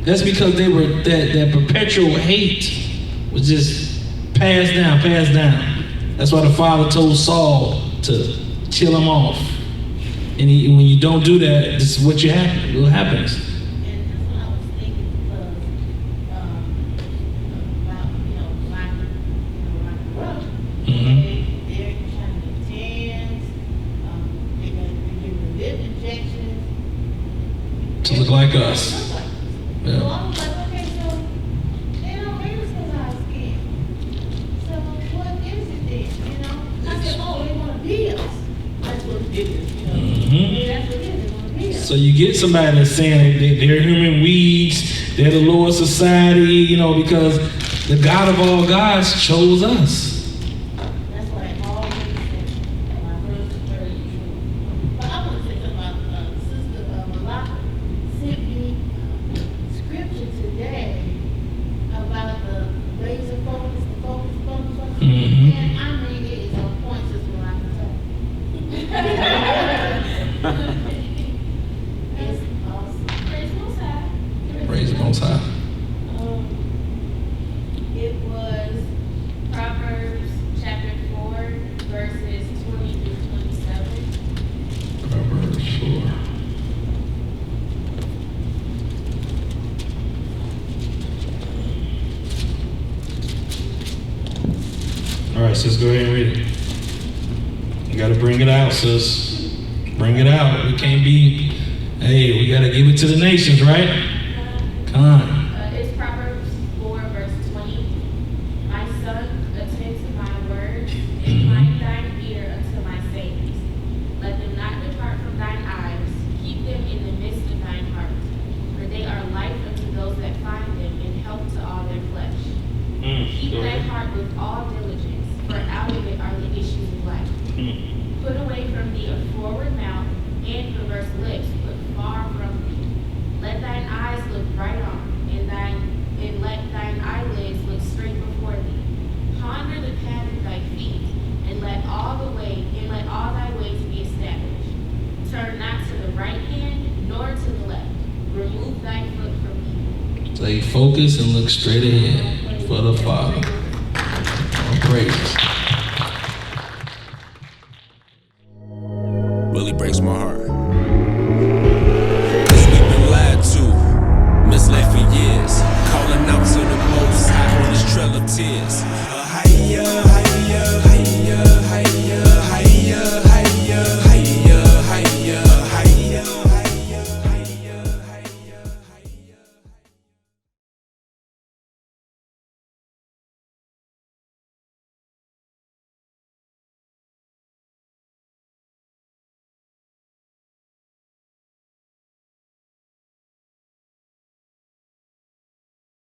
That's because they were that perpetual hate was just passed down. That's why the Father told Saul to chill him off. And when you don't do that, this is what happens. And that's what I was thinking, because, about, when I grew up, they're trying to dance, they give lip injections. To look like us. So Yeah. I was like, okay, so they don't hate us because of our skin. So what is it then, I said, oh, they want to be us. That's what it is, Yeah, that's what it is, they want to be us. So you get somebody that's saying they're human weeds, they're the lower society, because the God of all gods chose us. That's what I always said when I first heard you. But I want to say something about Sister Malaka sent me scripture today about the laser focus, the focus. And I mean, it is on point, Sister Malaka. It's awesome. Praise the Most High. Praise the Most High. It was Proverbs chapter 4, verses 20 through 27. Proverbs 4. All right, sis, go ahead and read it. You got to bring it out, sis. Bring it out. We can't be, we got to give it to the nations, right? Come on. It's Proverbs 4, verse 20. My son, attend to my words, incline thine ear unto my sayings. Let them not depart from thine eyes, keep them in the midst of thine heart. For they are life unto those that find them, and health to all their flesh. Keep thy heart with all diligence, for out of it are the issues of life. Put away from thee a forward mouth, and perverse lips put far from thee. Let thine eyes look right on, and let thine eyelids look straight before thee. Ponder the path of thy feet, and let all thy ways be established. Turn not to the right hand, nor to the left. Remove thy foot from evil. Stay focused and look straight ahead for the Father. All praise.